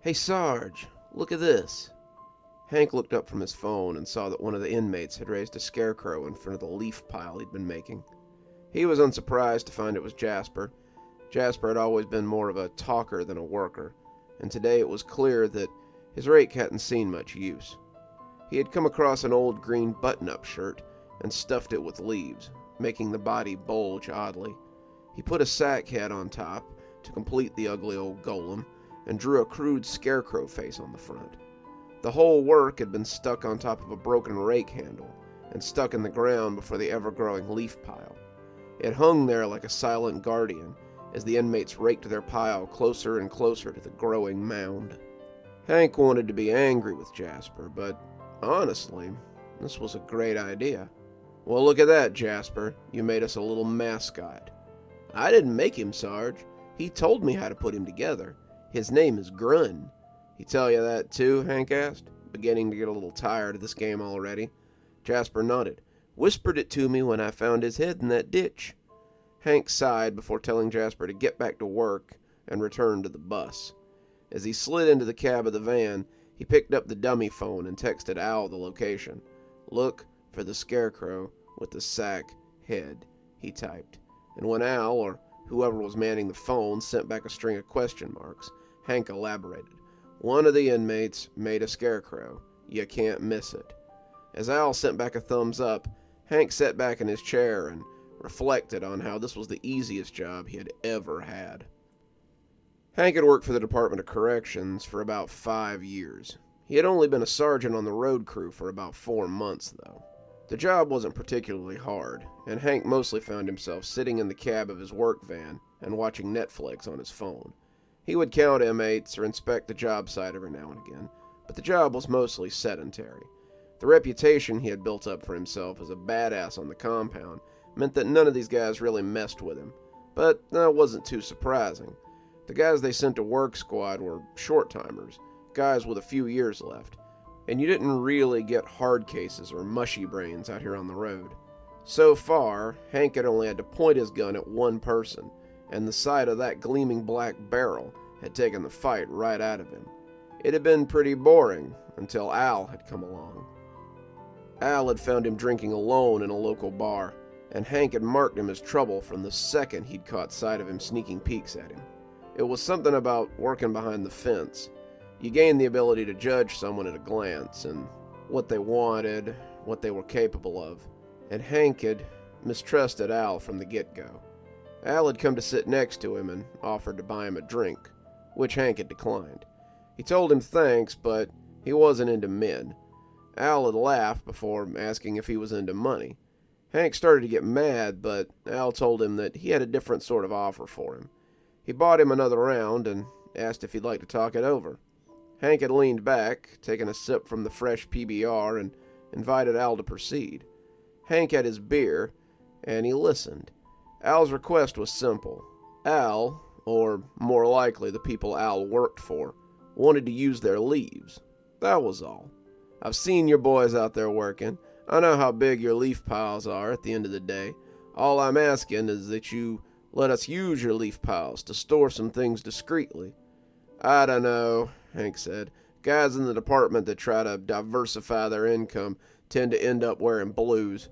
"Hey, Sarge, look at this." Hank looked up from his phone and saw that one of the inmates had raised a scarecrow in front of the leaf pile he'd been making. He was unsurprised to find it was Jasper. Jasper had always been more of a talker than a worker, and today it was clear that his rake hadn't seen much use. He had come across an old green button-up shirt and stuffed it with leaves, making the body bulge oddly. He put a sack head on top to complete the ugly old golem, and drew a crude scarecrow face on the front. The whole work had been stuck on top of a broken rake handle and stuck in the ground before the ever-growing leaf pile. It hung there like a silent guardian as the inmates raked their pile closer and closer to the growing mound. Hank wanted to be angry with Jasper, but honestly, this was a great idea. "Well, look at that, Jasper. You made us a little mascot." "I didn't make him, Sarge. He told me how to put him together. His name is Grun." "He tell you that too?" Hank asked, beginning to get a little tired of this game already. Jasper nodded. "Whispered it to me when I found his head in that ditch." Hank sighed before telling Jasper to get back to work and return to the bus. As he slid into the cab of the van, he picked up the dummy phone and texted Al the location. "Look for the scarecrow with the sack head," he typed. And when Al, or whoever was manning the phone, sent back a string of question marks, Hank elaborated. "One of the inmates made a scarecrow. You can't miss it." As Al sent back a thumbs up, Hank sat back in his chair and reflected on how this was the easiest job he had ever had. Hank had worked for the Department of Corrections for about 5 years. He had only been a sergeant on the road crew for about 4 months, though. The job wasn't particularly hard, and Hank mostly found himself sitting in the cab of his work van and watching Netflix on his phone. He would count M8s or inspect the job site every now and again, but the job was mostly sedentary. The reputation he had built up for himself as a badass on the compound meant that none of these guys really messed with him, but that wasn't too surprising. The guys they sent to work squad were short-timers, guys with a few years left, and you didn't really get hard cases or mushy brains out here on the road. So far, Hank had only had to point his gun at one person, and the sight of that gleaming black barrel had taken the fight right out of him. It had been pretty boring until Al had come along. Al had found him drinking alone in a local bar, and Hank had marked him as trouble from the second he'd caught sight of him sneaking peeks at him. It was something about working behind the fence. You gained the ability to judge someone at a glance, and what they wanted, what they were capable of, and Hank had mistrusted Al from the get-go. Al had come to sit next to him and offered to buy him a drink, which Hank had declined. He told him thanks, but he wasn't into men. Al had laughed before asking if he was into money. Hank started to get mad, but Al told him that he had a different sort of offer for him. He bought him another round and asked if he'd like to talk it over. Hank had leaned back, taken a sip from the fresh PBR, and invited Al to proceed. Hank had his beer, and he listened. Al's request was simple. Al, or more likely the people Al worked for, wanted to use their leaves. That was all. "I've seen your boys out there working. I know how big your leaf piles are at the end of the day. All I'm asking is that you let us use your leaf piles to store some things discreetly." "I don't know," Hank said. "Guys in the department that try to diversify their income tend to end up wearing blues."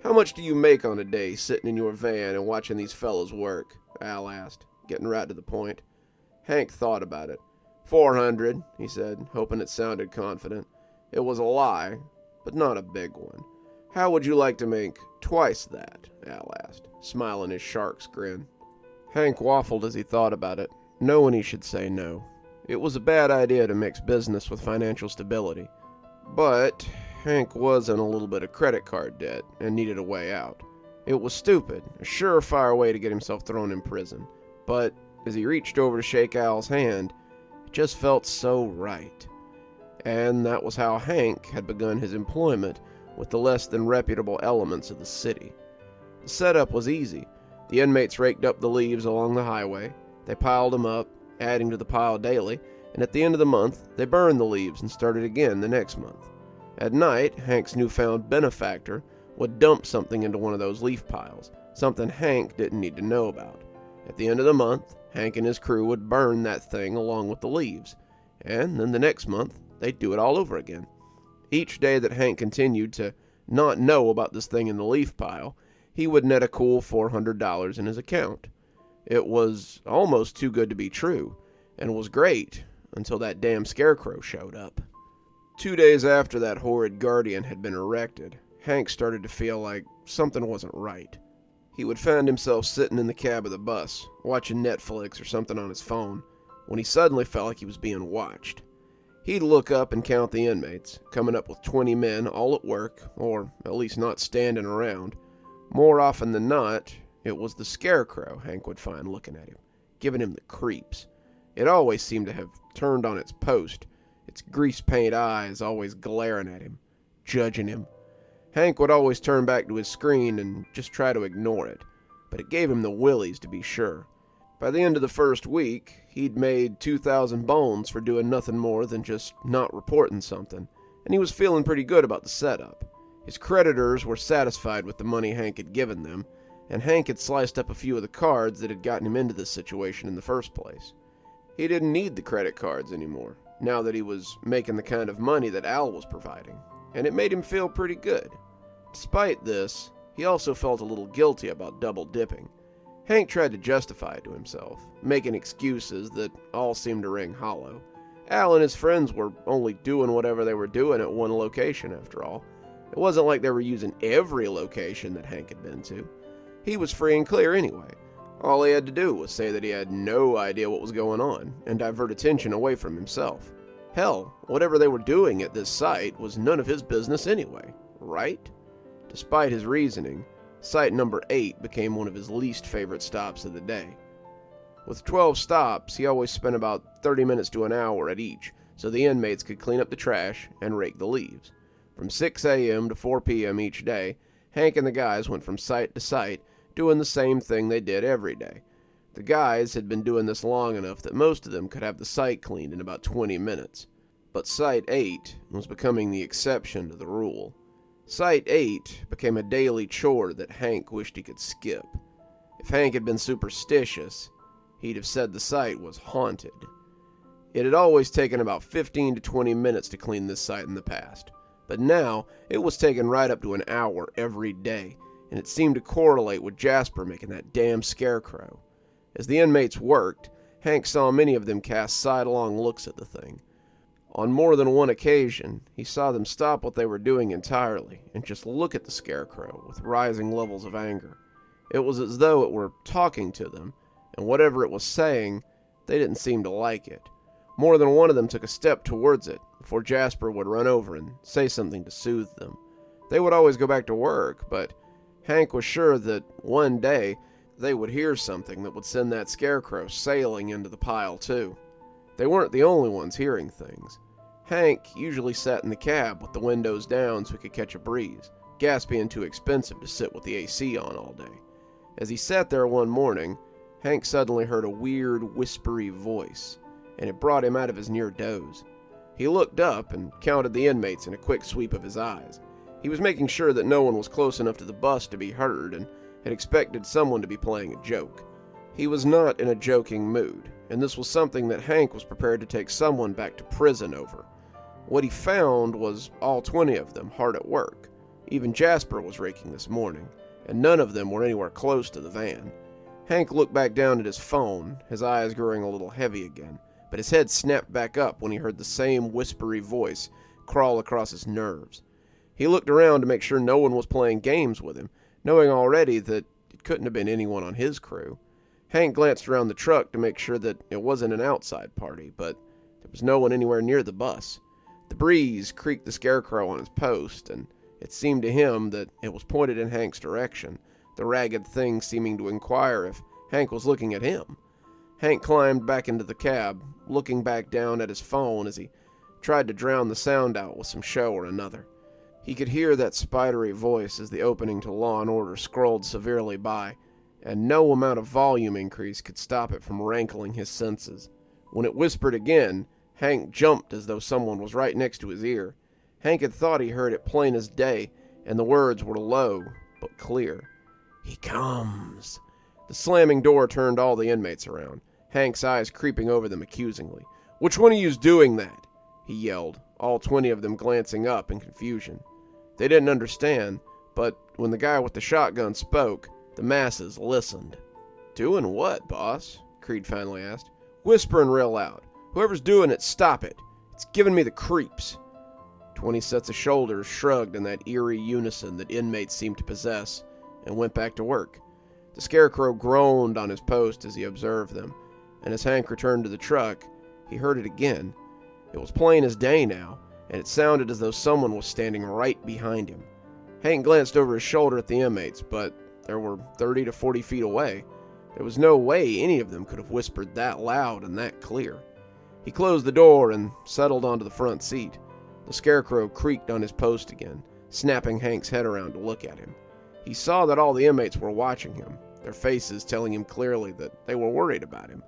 "How much do you make on a day sitting in your van and watching these fellas work?" Al asked, getting right to the point. Hank thought about it. 400, he said, hoping it sounded confident. It was a lie, but not a big one. "How would you like to make twice that?" Al asked, smiling his shark's grin. Hank waffled as he thought about it, knowing he should say no. It was a bad idea to mix business with financial stability. But Hank was in a little bit of credit card debt and needed a way out. It was stupid, a surefire way to get himself thrown in prison. But as he reached over to shake Al's hand, it just felt so right. And that was how Hank had begun his employment with the less than reputable elements of the city. The setup was easy. The inmates raked up the leaves along the highway. They piled them up, adding to the pile daily, and at the end of the month, they burned the leaves and started again the next month. At night, Hank's newfound benefactor would dump something into one of those leaf piles, something Hank didn't need to know about. At the end of the month, Hank and his crew would burn that thing along with the leaves. and then the next month they'd do it all over again. Each day that Hank continued to not know about this thing in the leaf pile, he would net a cool $400 in his account. It was almost too good to be true, and was great until that damn scarecrow showed up. 2 days after that horrid guardian had been erected, Hank started to feel like something wasn't right. He would find himself sitting in the cab of the bus, watching Netflix or something on his phone, when he suddenly felt like he was being watched. He'd look up and count the inmates, coming up with 20 men all at work, or at least not standing around. More often than not, it was the scarecrow Hank would find looking at him, giving him the creeps. It always seemed to have turned on its post, its grease-paint eyes always glaring at him, judging him. Hank would always turn back to his screen and just try to ignore it, but it gave him the willies to be sure. By the end of the first week, he'd made 2,000 bones for doing nothing more than just not reporting something, and he was feeling pretty good about the setup. His creditors were satisfied with the money Hank had given them, and Hank had sliced up a few of the cards that had gotten him into this situation in the first place. He didn't need the credit cards anymore, now that he was making the kind of money that Al was providing, and it made him feel pretty good. Despite this, he also felt a little guilty about double dipping. Hank tried to justify it to himself, making excuses that all seemed to ring hollow. Al and his friends were only doing whatever they were doing at one location, after all. It wasn't like they were using every location that Hank had been to. He was free and clear anyway. All he had to do was say that he had no idea what was going on, and divert attention away from himself. Hell, whatever they were doing at this site was none of his business anyway, right? Despite his reasoning, site number 8 became one of his least favorite stops of the day. With 12 stops, he always spent about 30 minutes to an hour at each, so the inmates could clean up the trash and rake the leaves. From 6 a.m. to 4 p.m. each day, Hank and the guys went from site to site, doing the same thing they did every day. The guys had been doing this long enough that most of them could have the site cleaned in about 20 minutes. But Site 8 was becoming the exception to the rule. Site 8 became a daily chore that Hank wished he could skip. If Hank had been superstitious, he'd have said the site was haunted. It had always taken about 15 to 20 minutes to clean this site in the past, but now it was taking right up to an hour every day, and it seemed to correlate with Jasper making that damn scarecrow. As the inmates worked, Hank saw many of them cast sidelong looks at the thing. On more than one occasion, he saw them stop what they were doing entirely and just look at the scarecrow with rising levels of anger. It was as though it were talking to them, and whatever it was saying, they didn't seem to like it. More than one of them took a step towards it before Jasper would run over and say something to soothe them. They would always go back to work, but Hank was sure that one day they would hear something that would send that scarecrow sailing into the pile too. They weren't the only ones hearing things. Hank usually sat in the cab with the windows down so he could catch a breeze, gas being too expensive to sit with the AC on all day. As he sat there one morning, Hank suddenly heard a weird, whispery voice, and it brought him out of his near doze. He looked up and counted the inmates in a quick sweep of his eyes. He was making sure that no one was close enough to the bus to be heard, and had expected someone to be playing a joke. He was not in a joking mood, and this was something that Hank was prepared to take someone back to prison over. What he found was all 20 of them hard at work. Even Jasper was raking this morning, and none of them were anywhere close to the van. Hank looked back down at his phone, his eyes growing a little heavy again, but his head snapped back up when he heard the same whispery voice crawl across his nerves. He looked around to make sure no one was playing games with him, knowing already that it couldn't have been anyone on his crew. Hank glanced around the truck to make sure that it wasn't an outside party, but there was no one anywhere near the bus. The breeze creaked the scarecrow on his post, and it seemed to him that it was pointed in Hank's direction, the ragged thing seeming to inquire if Hank was looking at him. Hank climbed back into the cab, looking back down at his phone as he tried to drown the sound out with some show or another. He could hear that spidery voice as the opening to Law and Order scrolled severely by, and no amount of volume increase could stop it from rankling his senses. When it whispered again, Hank jumped as though someone was right next to his ear. Hank had thought he heard it plain as day, and the words were low but clear. "He comes." The slamming door turned all the inmates around, Hank's eyes creeping over them accusingly. "Which one of you's doing that?" he yelled, all 20 of them glancing up in confusion. They didn't understand, but when the guy with the shotgun spoke, the masses listened. "Doing what, boss?" Creed finally asked. "Whispering real loud. Whoever's doing it, stop it. It's giving me the creeps." 20 sets of shoulders shrugged in that eerie unison that inmates seemed to possess, and went back to work. The Scarecrow groaned on his post as he observed them, and as Hank returned to the truck, he heard it again. It was plain as day now, and it sounded as though someone was standing right behind him. Hank glanced over his shoulder at the inmates, but they were 30 to 40 feet away. There was no way any of them could have whispered that loud and that clear. He closed the door and settled onto the front seat. The Scarecrow creaked on his post again, snapping Hank's head around to look at him. He saw that all the inmates were watching him, their faces telling him clearly that they were worried about him.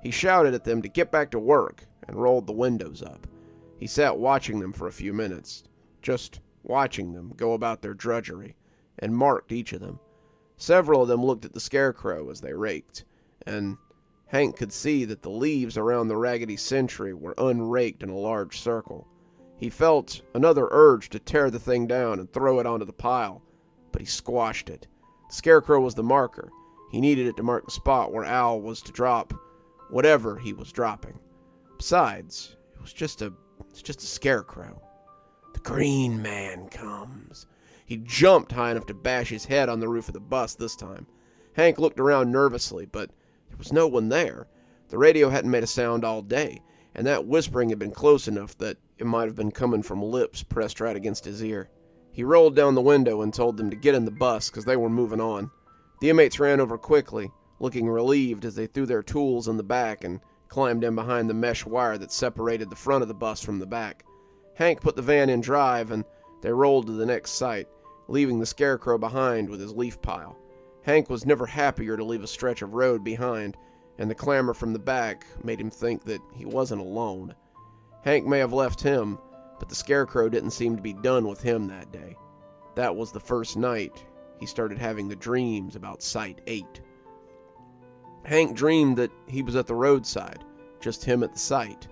He shouted at them to get back to work and rolled the windows up. He sat watching them for a few minutes, just watching them go about their drudgery, and marked each of them. Several of them looked at the Scarecrow as they raked, and Hank could see that the leaves around the raggedy sentry were unraked in a large circle. He felt another urge to tear the thing down and throw it onto the pile, but he squashed it. The Scarecrow was the marker. He needed it to mark the spot where Al was to drop whatever he was dropping. Besides, it was just a Scarecrow. The Green Man comes. He jumped high enough to bash his head on the roof of the bus this time. Hank looked around nervously, but there was no one there. The radio hadn't made a sound all day, and that whispering had been close enough that it might have been coming from lips pressed right against his ear. He rolled down the window and told them to get in the bus because they were moving on. The inmates ran over quickly, looking relieved as they threw their tools in the back and climbed in behind the mesh wire that separated the front of the bus from the back. Hank put the van in drive, and they rolled to the next site, leaving the Scarecrow behind with his leaf pile. Hank was never happier to leave a stretch of road behind, and the clamor from the back made him think that he wasn't alone. Hank may have left him, but the Scarecrow didn't seem to be done with him that day. That was the first night he started having the dreams about Site 8. Hank dreamed that he was at the roadside, just him at the site.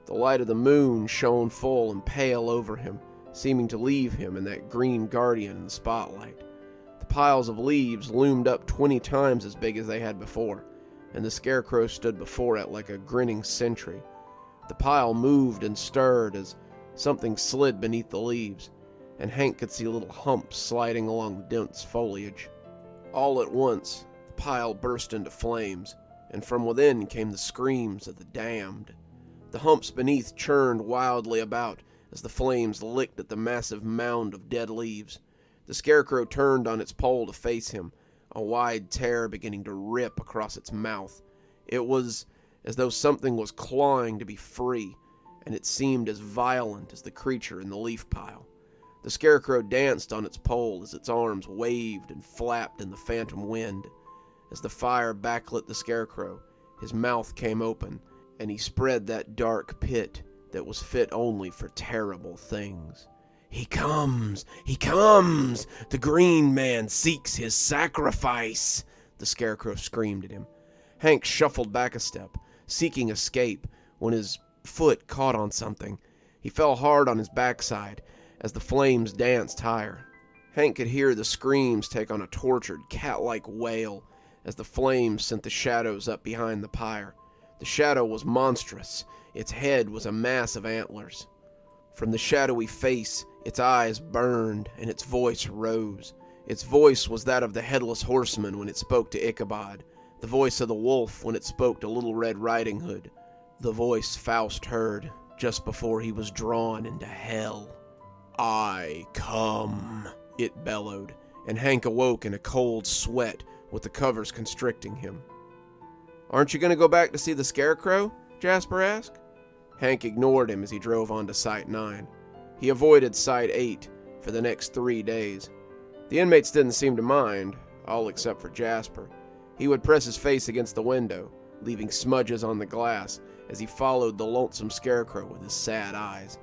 The light of the moon shone full and pale over him, seeming to leave him in that green guardian in the spotlight. The piles of leaves loomed up 20 times as big as they had before, and the Scarecrow stood before it like a grinning sentry. The pile moved and stirred as something slid beneath the leaves, and Hank could see little humps sliding along the dense foliage. All at once, the pile burst into flames, and from within came the screams of the damned. The humps beneath churned wildly about as the flames licked at the massive mound of dead leaves. The Scarecrow turned on its pole to face him, a wide tear beginning to rip across its mouth. It was as though something was clawing to be free, and it seemed as violent as the creature in the leaf pile. The Scarecrow danced on its pole as its arms waved and flapped in the phantom wind. As the fire backlit the Scarecrow, his mouth came open, and he spread that dark pit that was fit only for terrible things. "He comes! He comes! The Green Man seeks his sacrifice!" the Scarecrow screamed at him. Hank shuffled back a step, seeking escape, when his foot caught on something. He fell hard on his backside as the flames danced higher. Hank could hear the screams take on a tortured, cat-like wail as the flames sent the shadows up behind the pyre. The shadow was monstrous. Its head was a mass of antlers. From the shadowy face, its eyes burned, and its voice rose. Its voice was that of the Headless Horseman when it spoke to Ichabod, the voice of the wolf when it spoke to Little Red Riding Hood, the voice Faust heard just before he was drawn into hell. "I come," it bellowed, and Hank awoke in a cold sweat with the covers constricting him. "Aren't you going to go back to see the Scarecrow?" Jasper asked. Hank ignored him as he drove on to Site 9. He avoided Site 8 for the next 3 days. The inmates didn't seem to mind, all except for Jasper. He would press his face against the window, leaving smudges on the glass as he followed the lonesome Scarecrow with his sad eyes.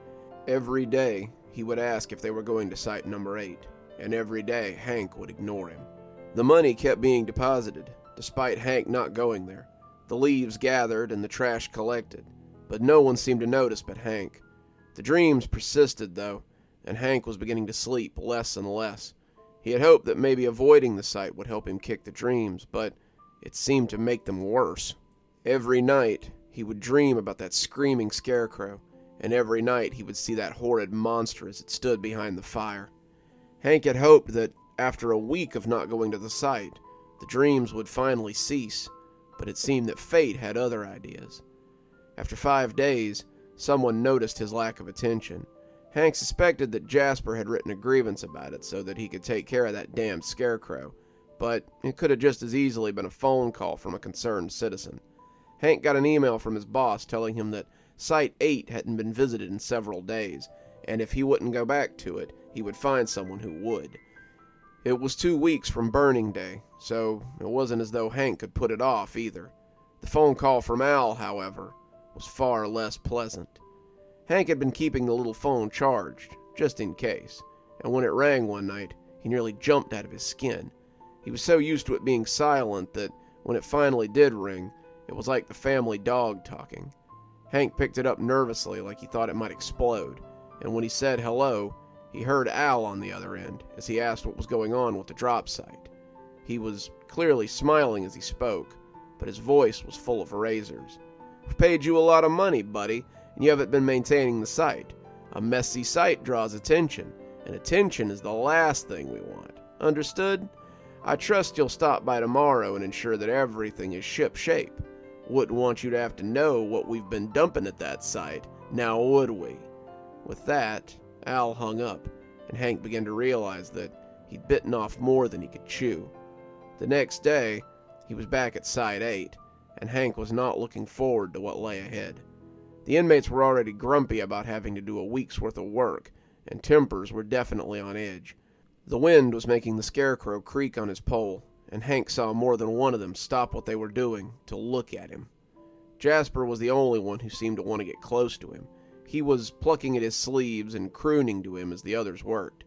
Every day, he would ask if they were going to Site number 8, and every day Hank would ignore him. The money kept being deposited, despite Hank not going there. The leaves gathered and the trash collected, but no one seemed to notice but Hank. The dreams persisted, though, and Hank was beginning to sleep less and less. He had hoped that maybe avoiding the sight would help him kick the dreams, but it seemed to make them worse. Every night, he would dream about that screaming scarecrow, and every night he would see that horrid monster as it stood behind the fire. Hank had hoped that, after a week of not going to the site, the dreams would finally cease, but it seemed that fate had other ideas. After 5 days, someone noticed his lack of attention. Hank suspected that Jasper had written a grievance about it so that he could take care of that damned scarecrow, but it could have just as easily been a phone call from a concerned citizen. Hank got an email from his boss telling him that Site 8 hadn't been visited in several days, and if he wouldn't go back to it, he would find someone who would. It was 2 weeks from burning day, so it wasn't as though Hank could put it off either. The phone call from Al, however, was far less pleasant. Hank had been keeping the little phone charged, just in case, and when it rang one night, he nearly jumped out of his skin. He was so used to it being silent that when it finally did ring, it was like the family dog talking. Hank picked it up nervously like he thought it might explode, and when he said hello, he heard Al on the other end as he asked what was going on with the drop site. He was clearly smiling as he spoke, but his voice was full of razors. "We've paid you a lot of money, buddy, and you haven't been maintaining the site. A messy site draws attention, and attention is the last thing we want. Understood? I trust you'll stop by tomorrow and ensure that everything is ship-shape. Wouldn't want you to have to know what we've been dumping at that site, now would we?" With that, Al hung up, and Hank began to realize that he'd bitten off more than he could chew. The next day, he was back at Site 8, and Hank was not looking forward to what lay ahead. The inmates were already grumpy about having to do a week's worth of work, and tempers were definitely on edge. The wind was making the scarecrow creak on his pole, and Hank saw more than one of them stop what they were doing to look at him. Jasper was the only one who seemed to want to get close to him. He was plucking at his sleeves and crooning to him as the others worked.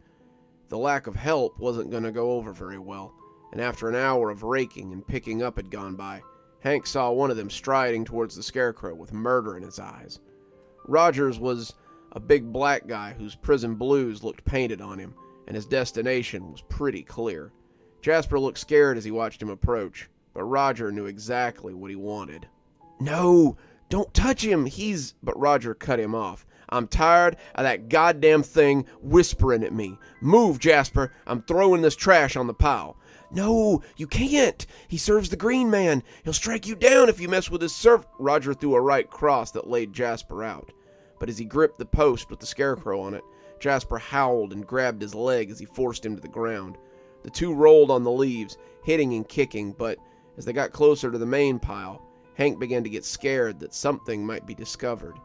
The lack of help wasn't going to go over very well, and after an hour of raking and picking up had gone by, Hank saw one of them striding towards the scarecrow with murder in his eyes. Rogers was a big black guy whose prison blues looked painted on him, and his destination was pretty clear. Jasper looked scared as he watched him approach, but Roger knew exactly what he wanted. "No, don't touch him, But Roger cut him off. "I'm tired of that goddamn thing whispering at me. Move, Jasper, I'm throwing this trash on the pile." "No, you can't. He serves the green man. He'll strike you down if you mess with his serf—" Roger threw a right cross that laid Jasper out. But as he gripped the post with the scarecrow on it, Jasper howled and grabbed his leg as he forced him to the ground. The two rolled on the leaves, hitting and kicking, but as they got closer to the main pile, Hank began to get scared that something might be discovered.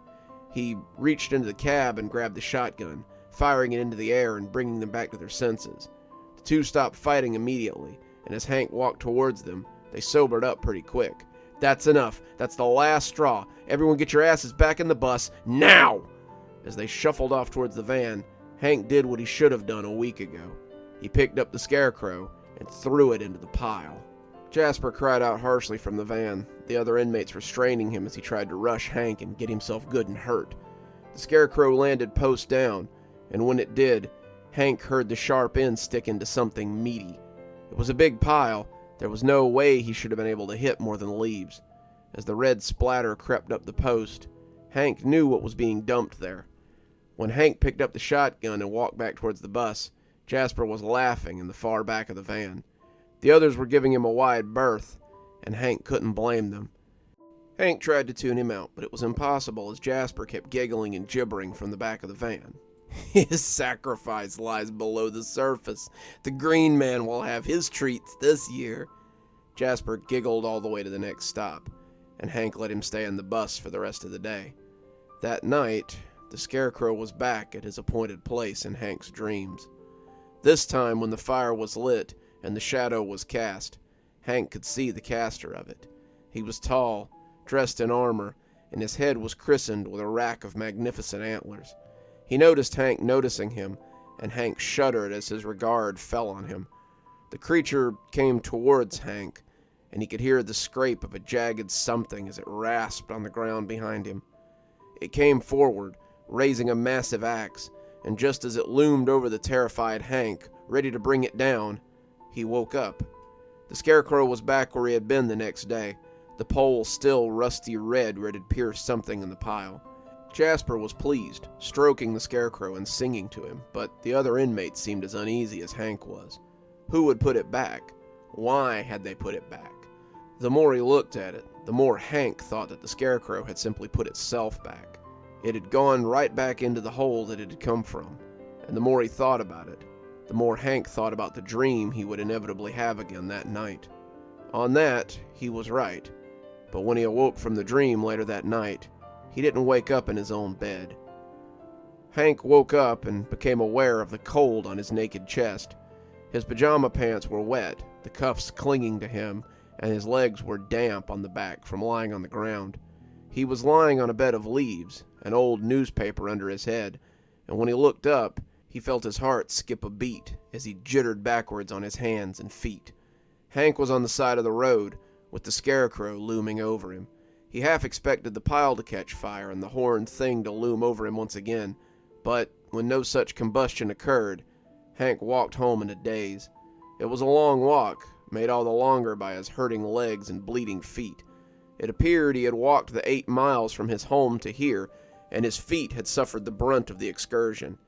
He reached into the cab and grabbed the shotgun, firing it into the air and bringing them back to their senses. The two stopped fighting immediately, and as Hank walked towards them, they sobered up pretty quick. "That's enough. That's the last straw. Everyone get your asses back in the bus, now!" As they shuffled off towards the van, Hank did what he should have done a week ago. He picked up the scarecrow and threw it into the pile. Jasper cried out harshly from the van, the other inmates restraining him as he tried to rush Hank and get himself good and hurt. The scarecrow landed post down, and when it did, Hank heard the sharp end stick into something meaty. It was a big pile. There was no way he should have been able to hit more than leaves. As the red splatter crept up the post, Hank knew what was being dumped there. When Hank picked up the shotgun and walked back towards the bus, Jasper was laughing in the far back of the van. The others were giving him a wide berth, and Hank couldn't blame them. Hank tried to tune him out, but it was impossible as Jasper kept giggling and gibbering from the back of the van. "His sacrifice lies below the surface. The green man will have his treats this year." Jasper giggled all the way to the next stop, and Hank let him stay on the bus for the rest of the day. That night, the scarecrow was back at his appointed place in Hank's dreams. This time, when the fire was lit and the shadow was cast, Hank could see the caster of it. He was tall, dressed in armor, and his head was christened with a rack of magnificent antlers. He noticed Hank noticing him, and Hank shuddered as his regard fell on him. The creature came towards Hank, and he could hear the scrape of a jagged something as it rasped on the ground behind him. It came forward, raising a massive axe, and just as it loomed over the terrified Hank, ready to bring it down, he woke up. The Scarecrow was back where he had been the next day, the pole still rusty red where it had pierced something in the pile. Jasper was pleased, stroking the Scarecrow and singing to him, but the other inmates seemed as uneasy as Hank was. Who would put it back? Why had they put it back? The more he looked at it, the more Hank thought that the Scarecrow had simply put itself back. It had gone right back into the hole that it had come from, and the more he thought about it, the more Hank thought about the dream he would inevitably have again that night. On that, he was right, but when he awoke from the dream later that night, he didn't wake up in his own bed. Hank woke up and became aware of the cold on his naked chest. His pajama pants were wet, the cuffs clinging to him, and his legs were damp on the back from lying on the ground. He was lying on a bed of leaves, an old newspaper under his head, and when he looked up, he felt his heart skip a beat as he jittered backwards on his hands and feet. Hank was on the side of the road, with the Scarecrow looming over him. He half expected the pile to catch fire and the horned thing to loom over him once again, but when no such combustion occurred, Hank walked home in a daze. It was a long walk, made all the longer by his hurting legs and bleeding feet. It appeared he had walked the 8 miles from his home to here, and his feet had suffered the brunt of the excursion.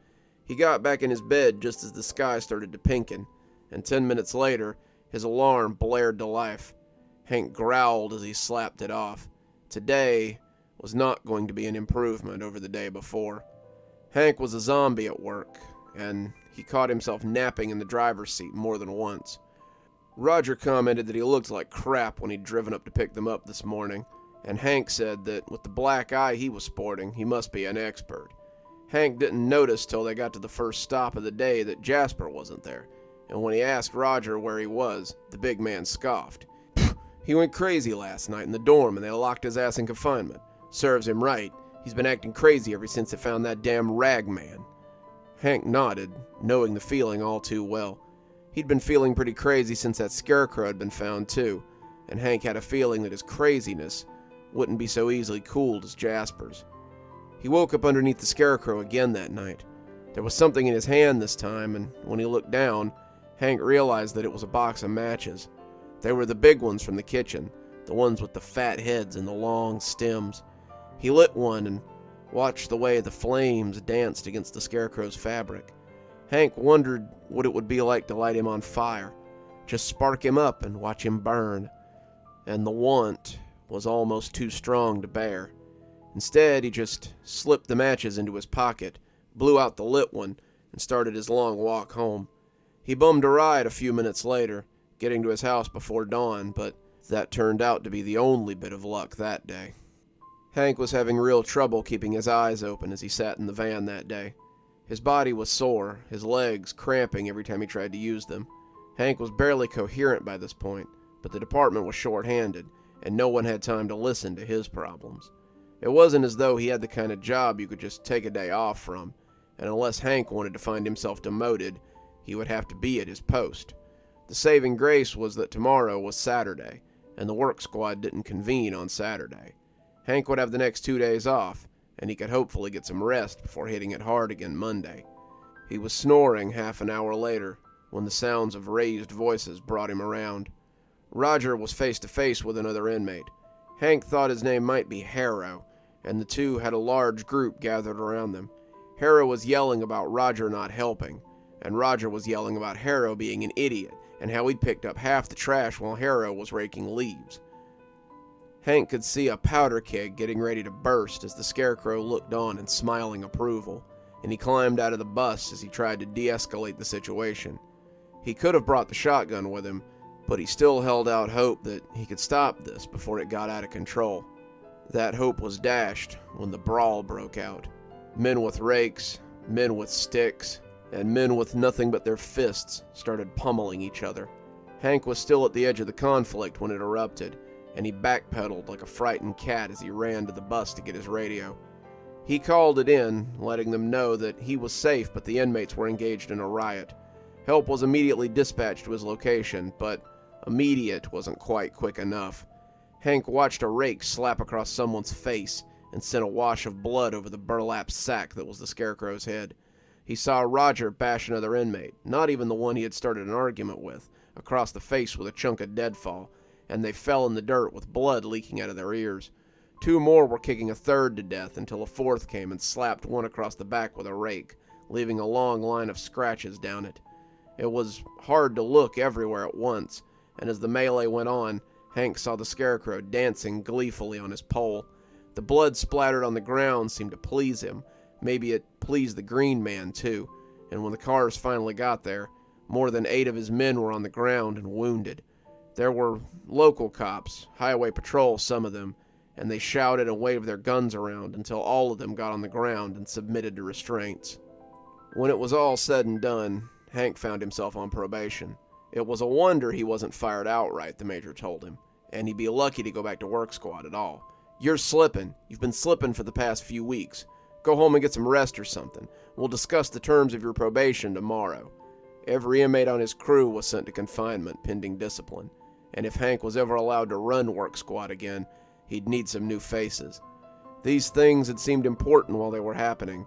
He got back in his bed just as the sky started to pinken, and 10 minutes later, his alarm blared to life. Hank growled as he slapped it off. Today was not going to be an improvement over the day before. Hank was a zombie at work, and he caught himself napping in the driver's seat more than once. Roger commented that he looked like crap when he'd driven up to pick them up this morning, and Hank said that with the black eye he was sporting, he must be an expert. Hank didn't notice till they got to the first stop of the day that Jasper wasn't there, and when he asked Roger where he was, the big man scoffed. He went crazy last night in the dorm and they locked his ass in confinement. Serves him right. He's been acting crazy ever since they found that damn rag man. Hank nodded, knowing the feeling all too well. He'd been feeling pretty crazy since that Scarecrow had been found too, and Hank had a feeling that his craziness wouldn't be so easily cooled as Jasper's. He woke up underneath the Scarecrow again that night. There was something in his hand this time, and when he looked down, Hank realized that it was a box of matches. They were the big ones from the kitchen, the ones with the fat heads and the long stems. He lit one and watched the way the flames danced against the Scarecrow's fabric. Hank wondered what it would be like to light him on fire, just spark him up and watch him burn. And the want was almost too strong to bear. Instead, he just slipped the matches into his pocket, blew out the lit one, and started his long walk home. He bummed a ride a few minutes later, getting to his house before dawn, but that turned out to be the only bit of luck that day. Hank was having real trouble keeping his eyes open as he sat in the van that day. His body was sore, his legs cramping every time he tried to use them. Hank was barely coherent by this point, but the department was short-handed, and no one had time to listen to his problems. It wasn't as though he had the kind of job you could just take a day off from, and unless Hank wanted to find himself demoted, he would have to be at his post. The saving grace was that tomorrow was Saturday, and the work squad didn't convene on Saturday. Hank would have the next 2 days off, and he could hopefully get some rest before hitting it hard again Monday. He was snoring half an hour later when the sounds of raised voices brought him around. Roger was face to face with another inmate. Hank thought his name might be Harrow, and the two had a large group gathered around them. Harrow was yelling about Roger not helping, and Roger was yelling about Harrow being an idiot and how he'd picked up half the trash while Harrow was raking leaves. Hank could see a powder keg getting ready to burst as the Scarecrow looked on in smiling approval, and he climbed out of the bus as he tried to de-escalate the situation. He could have brought the shotgun with him, but he still held out hope that he could stop this before it got out of control. That hope was dashed when the brawl broke out. Men with rakes, men with sticks, and men with nothing but their fists started pummeling each other. Hank was still at the edge of the conflict when it erupted, and he backpedaled like a frightened cat as he ran to the bus to get his radio. He called it in, letting them know that he was safe but the inmates were engaged in a riot. Help was immediately dispatched to his location, but Immediate wasn't quite quick enough. Hank watched a rake slap across someone's face and sent a wash of blood over the burlap sack that was the Scarecrow's head. He saw Roger bash another inmate, not even the one he had started an argument with, across the face with a chunk of deadfall, and they fell in the dirt with blood leaking out of their ears. 2 more were kicking a third to death until a 4th came and slapped one across the back with a rake, leaving a long line of scratches down it. It was hard to look everywhere at once, and as the melee went on, Hank saw the Scarecrow dancing gleefully on his pole. The blood splattered on the ground seemed to please him. Maybe it pleased the Green Man, too, and when the cars finally got there, more than 8 of his men were on the ground and wounded. There were local cops, highway patrol, some of them, and they shouted and waved their guns around until all of them got on the ground and submitted to restraints. When it was all said and done, Hank found himself on probation. It was a wonder he wasn't fired outright, the major told him, and he'd be lucky to go back to work squad at all. "You're slipping. You've been slipping for the past few weeks. Go home and get some rest or something. We'll discuss the terms of your probation tomorrow." Every inmate on his crew was sent to confinement pending discipline, and if Hank was ever allowed to run work squad again, he'd need some new faces. These things had seemed important while they were happening,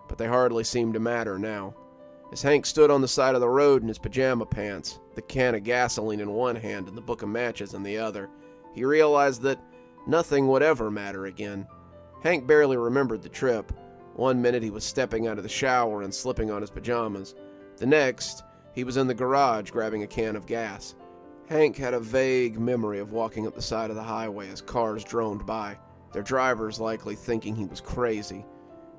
but they hardly seemed to matter now. As Hank stood on the side of the road in his pajama pants, the can of gasoline in one hand and the book of matches in the other, he realized that nothing would ever matter again. Hank barely remembered the trip. One minute he was stepping out of the shower and slipping on his pajamas. The next, he was in the garage grabbing a can of gas. Hank had a vague memory of walking up the side of the highway as cars droned by, their drivers likely thinking he was crazy.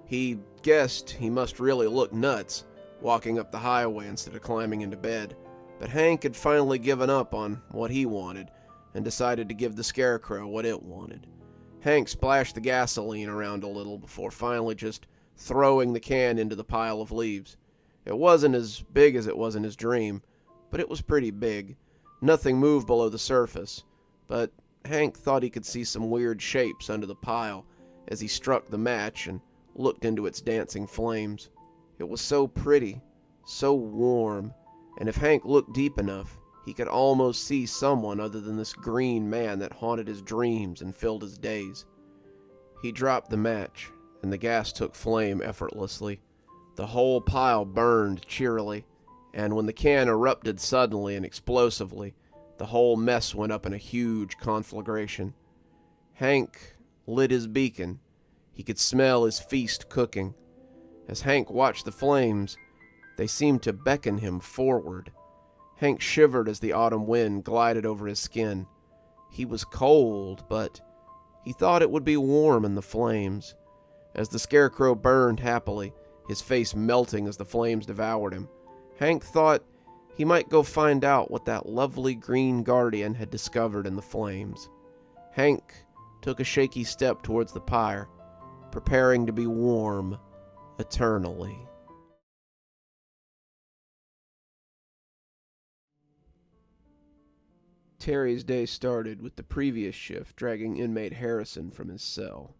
He guessed he must really look nuts, walking up the highway instead of climbing into bed. But Hank had finally given up on what he wanted and decided to give the Scarecrow what it wanted. Hank splashed the gasoline around a little before finally just throwing the can into the pile of leaves. It wasn't as big as it was in his dream, but it was pretty big. Nothing moved below the surface, but Hank thought he could see some weird shapes under the pile as he struck the match and looked into its dancing flames. It was so pretty, so warm, and if Hank looked deep enough, he could almost see someone other than this green man that haunted his dreams and filled his days. He dropped the match, and the gas took flame effortlessly. The whole pile burned cheerily, and when the can erupted suddenly and explosively, the whole mess went up in a huge conflagration. Hank lit his beacon. He could smell his feast cooking. As Hank watched the flames, they seemed to beckon him forward. Hank shivered as the autumn wind glided over his skin. He was cold, but he thought it would be warm in the flames. As the Scarecrow burned happily, his face melting as the flames devoured him, Hank thought he might go find out what that lovely green guardian had discovered in the flames. Hank took a shaky step towards the pyre, preparing to be warm eternally. Terry's day started with the previous shift dragging inmate Harrison from his cell.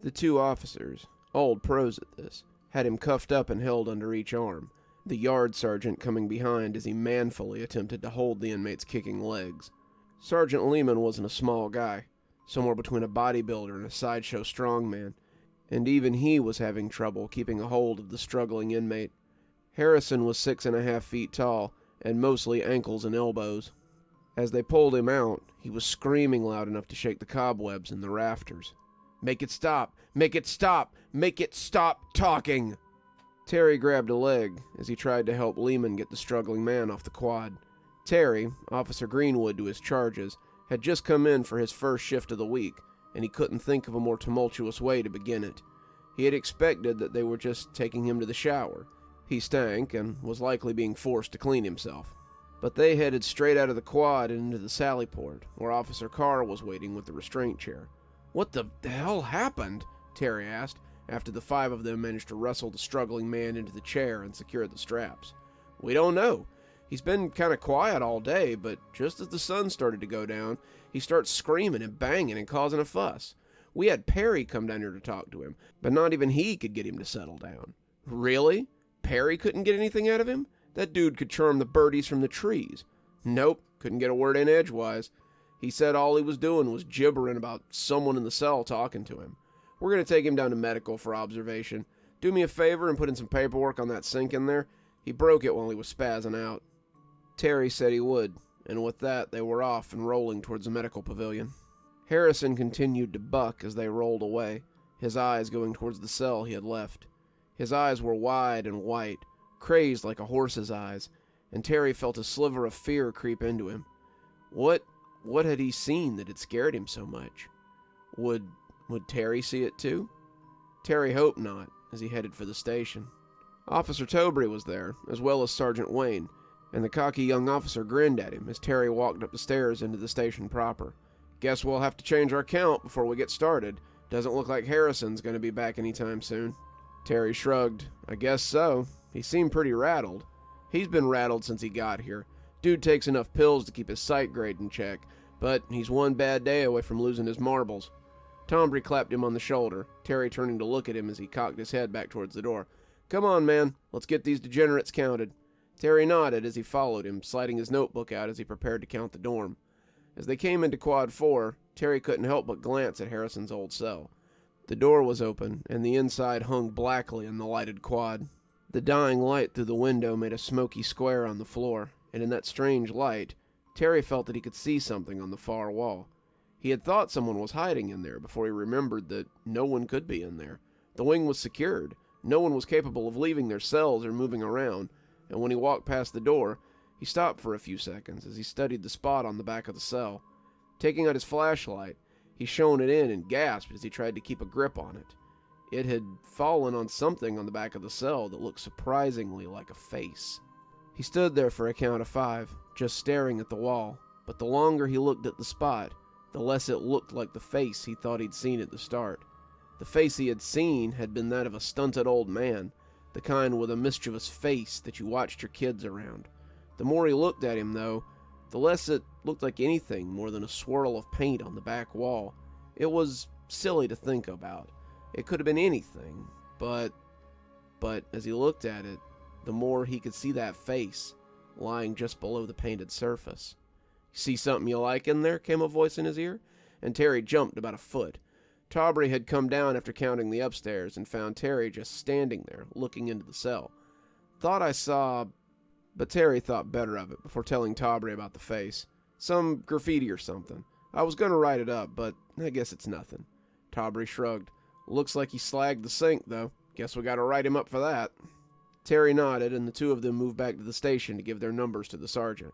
The 2 officers, old pros at this, had him cuffed up and held under each arm, the yard sergeant coming behind as he manfully attempted to hold the inmate's kicking legs. Sergeant Lehman wasn't a small guy, somewhere between a bodybuilder and a sideshow strongman, and even he was having trouble keeping a hold of the struggling inmate. Harrison was 6.5 feet tall, and mostly ankles and elbows. As they pulled him out, he was screaming loud enough to shake the cobwebs in the rafters. "Make it stop! Make it stop! Make it stop talking!" Terry grabbed a leg as he tried to help Lehman get the struggling man off the quad. Terry, Officer Greenwood to his charges, had just come in for his first shift of the week, and he couldn't think of a more tumultuous way to begin it. He had expected that they were just taking him to the shower. He stank and was likely being forced to clean himself. But they headed straight out of the quad and into the sally port, where Officer Carr was waiting with the restraint chair. "What the hell happened?" Terry asked, after the 5 of them managed to wrestle the struggling man into the chair and secure the straps. "We don't know. He's been kind of quiet all day, but just as the sun started to go down, he starts screaming and banging and causing a fuss. We had Perry come down here to talk to him, but not even he could get him to settle down." "Really? Perry couldn't get anything out of him? That dude could charm the birdies from the trees. Nope, couldn't get a word in edgewise. He said all he was doing was gibbering about someone in the cell talking to him. We're going to take him down to medical for observation. Do me a favor and put in some paperwork on that sink in there. He broke it while he was spazzing out. Terry said he would, and with that they were off and rolling towards the medical pavilion. Harrison continued to buck as they rolled away, his eyes going towards the cell he had left. His eyes were wide and white, crazed like a horse's eyes, and Terry felt a sliver of fear creep into him. What had he seen that had scared him so much? Would Terry see it too? Terry hoped not, as he headed for the station. Officer Tobry was there, as well as Sergeant Wayne, and the cocky young officer grinned at him as Terry walked up the stairs into the station proper. Guess we'll have to change our count before we get started. Doesn't look like Harrison's going to be back anytime soon. Terry shrugged. I guess so. He seemed pretty rattled. He's been rattled since he got here. Dude takes enough pills to keep his sight grade in check, but he's one bad day away from losing his marbles. Tombry clapped him on the shoulder, Terry turning to look at him as he cocked his head back towards the door. Come on, man. Let's get these degenerates counted. Terry nodded as he followed him, sliding his notebook out as he prepared to count the dorm. As they came into Quad 4, Terry couldn't help but glance at Harrison's old cell. The door was open, and the inside hung blackly in the lighted quad. The dying light through the window made a smoky square on the floor, and in that strange light, Terry felt that he could see something on the far wall. He had thought someone was hiding in there before he remembered that no one could be in there. The wing was secured. No one was capable of leaving their cells or moving around, and when he walked past the door, he stopped for a few seconds as he studied the spot on the back of the cell. Taking out his flashlight, he shone it in and gasped as he tried to keep a grip on it. It had fallen on something on the back of the cell that looked surprisingly like a face. He stood there for a count of 5, just staring at the wall, but the longer he looked at the spot, the less it looked like the face he thought he'd seen at the start. The face he had seen had been that of a stunted old man, the kind with a mischievous face that you watched your kids around. The more he looked at him, though, the less it looked like anything more than a swirl of paint on the back wall. It was silly to think about. It could have been anything, but as he looked at it, the more he could see that face lying just below the painted surface. See something you like in there? Came a voice in his ear, and Terry jumped about a foot. Tobry had come down after counting the upstairs and found Terry just standing there, looking into the cell. Thought I saw... But Terry thought better of it before telling Tobry about the face. Some graffiti or something. I was going to write it up, but I guess it's nothing. Tobry shrugged. Looks like he slagged the sink, though. Guess we got to write him up for that. Terry nodded, and the two of them moved back to the station to give their numbers to the sergeant.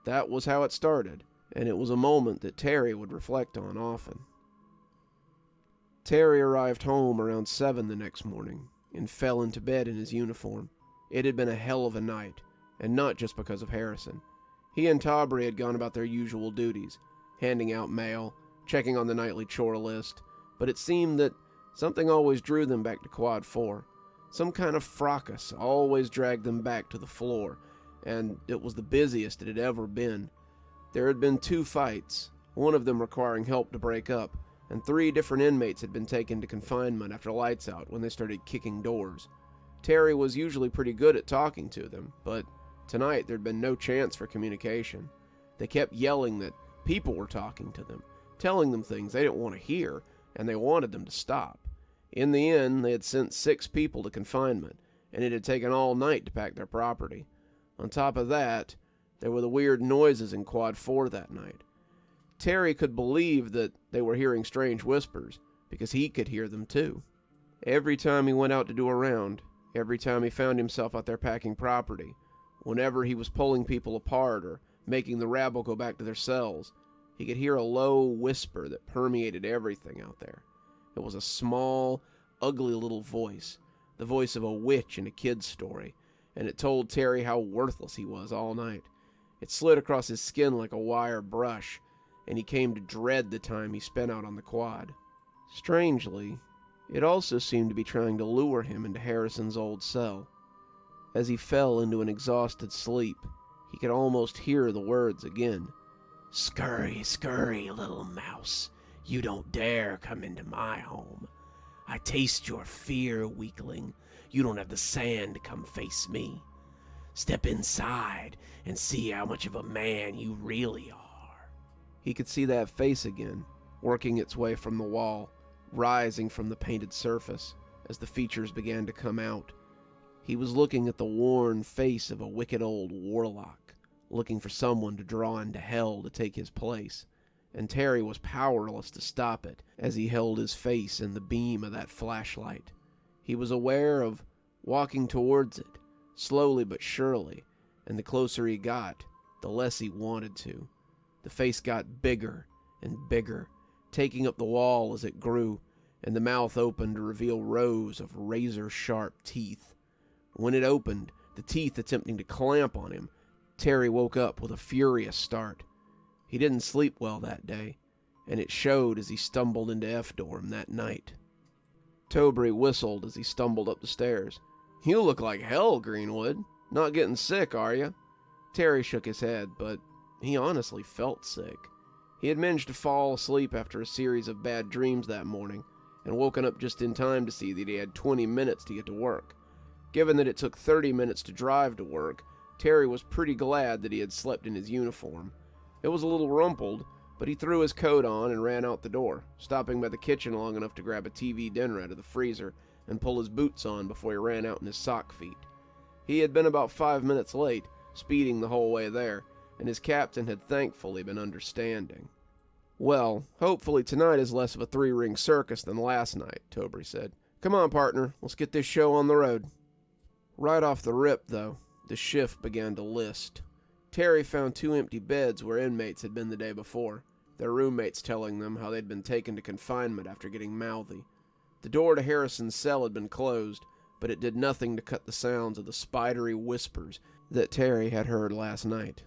That was how it started, and it was a moment that Terry would reflect on often. Terry arrived home around 7 the next morning, and fell into bed in his uniform. It had been a hell of a night, and not just because of Harrison. He and Tobry had gone about their usual duties, handing out mail, checking on the nightly chore list, but it seemed that something always drew them back to Quad 4. Some kind of fracas always dragged them back to the floor, and it was the busiest it had ever been. There had been 2 fights, one of them requiring help to break up, and 3 different inmates had been taken to confinement after lights out when they started kicking doors. Terry was usually pretty good at talking to them, but tonight there'd been no chance for communication. They kept yelling that people were talking to them, telling them things they didn't want to hear, and they wanted them to stop. In the end, they had sent 6 people to confinement, and it had taken all night to pack their property. On top of that, there were the weird noises in Quad 4 that night. Terry could believe that they were hearing strange whispers, because he could hear them too. Every time he went out to do a round, every time he found himself out there packing property, whenever he was pulling people apart or making the rabble go back to their cells, he could hear a low whisper that permeated everything out there. It was a small, ugly little voice, the voice of a witch in a kid's story, and it told Terry how worthless he was all night. It slid across his skin like a wire brush, and he came to dread the time he spent out on the quad. Strangely, it also seemed to be trying to lure him into Harrison's old cell. As he fell into an exhausted sleep, he could almost hear the words again. "Scurry, scurry, little mouse. You don't dare come into my home. I taste your fear, weakling. You don't have the sand to come face me. Step inside and see how much of a man you really are. He could see that face again, working its way from the wall, rising from the painted surface as the features began to come out. He was looking at the worn face of a wicked old warlock, looking for someone to draw into hell to take his place, and Terry was powerless to stop it as he held his face in the beam of that flashlight. He was aware of walking towards it, slowly but surely, and the closer he got, the less he wanted to. The face got bigger and bigger, taking up the wall as it grew, and the mouth opened to reveal rows of razor-sharp teeth. When it opened, the teeth attempting to clamp on him, Terry woke up with a furious start. He didn't sleep well that day, and it showed as he stumbled into F-dorm that night. Tobry whistled as he stumbled up the stairs. "You look like hell, Greenwood. Not getting sick, are you?" Terry shook his head, but he honestly felt sick. He had managed to fall asleep after a series of bad dreams that morning, and woken up just in time to see that he had 20 minutes to get to work. Given that it took 30 minutes to drive to work, Terry was pretty glad that he had slept in his uniform. It was a little rumpled, but he threw his coat on and ran out the door, stopping by the kitchen long enough to grab a TV dinner out of the freezer and pull his boots on before he ran out in his sock feet. He had been about 5 minutes late, speeding the whole way there, and his captain had thankfully been understanding. "Well, hopefully tonight is less of a three-ring circus than last night," Tobry said. "Come on, partner, let's get this show on the road." Right off the rip, though, the shift began to list. Terry found 2 empty beds where inmates had been the day before, their roommates telling them how they'd been taken to confinement after getting mouthy. The door to Harrison's cell had been closed, but it did nothing to cut the sounds of the spidery whispers that Terry had heard last night.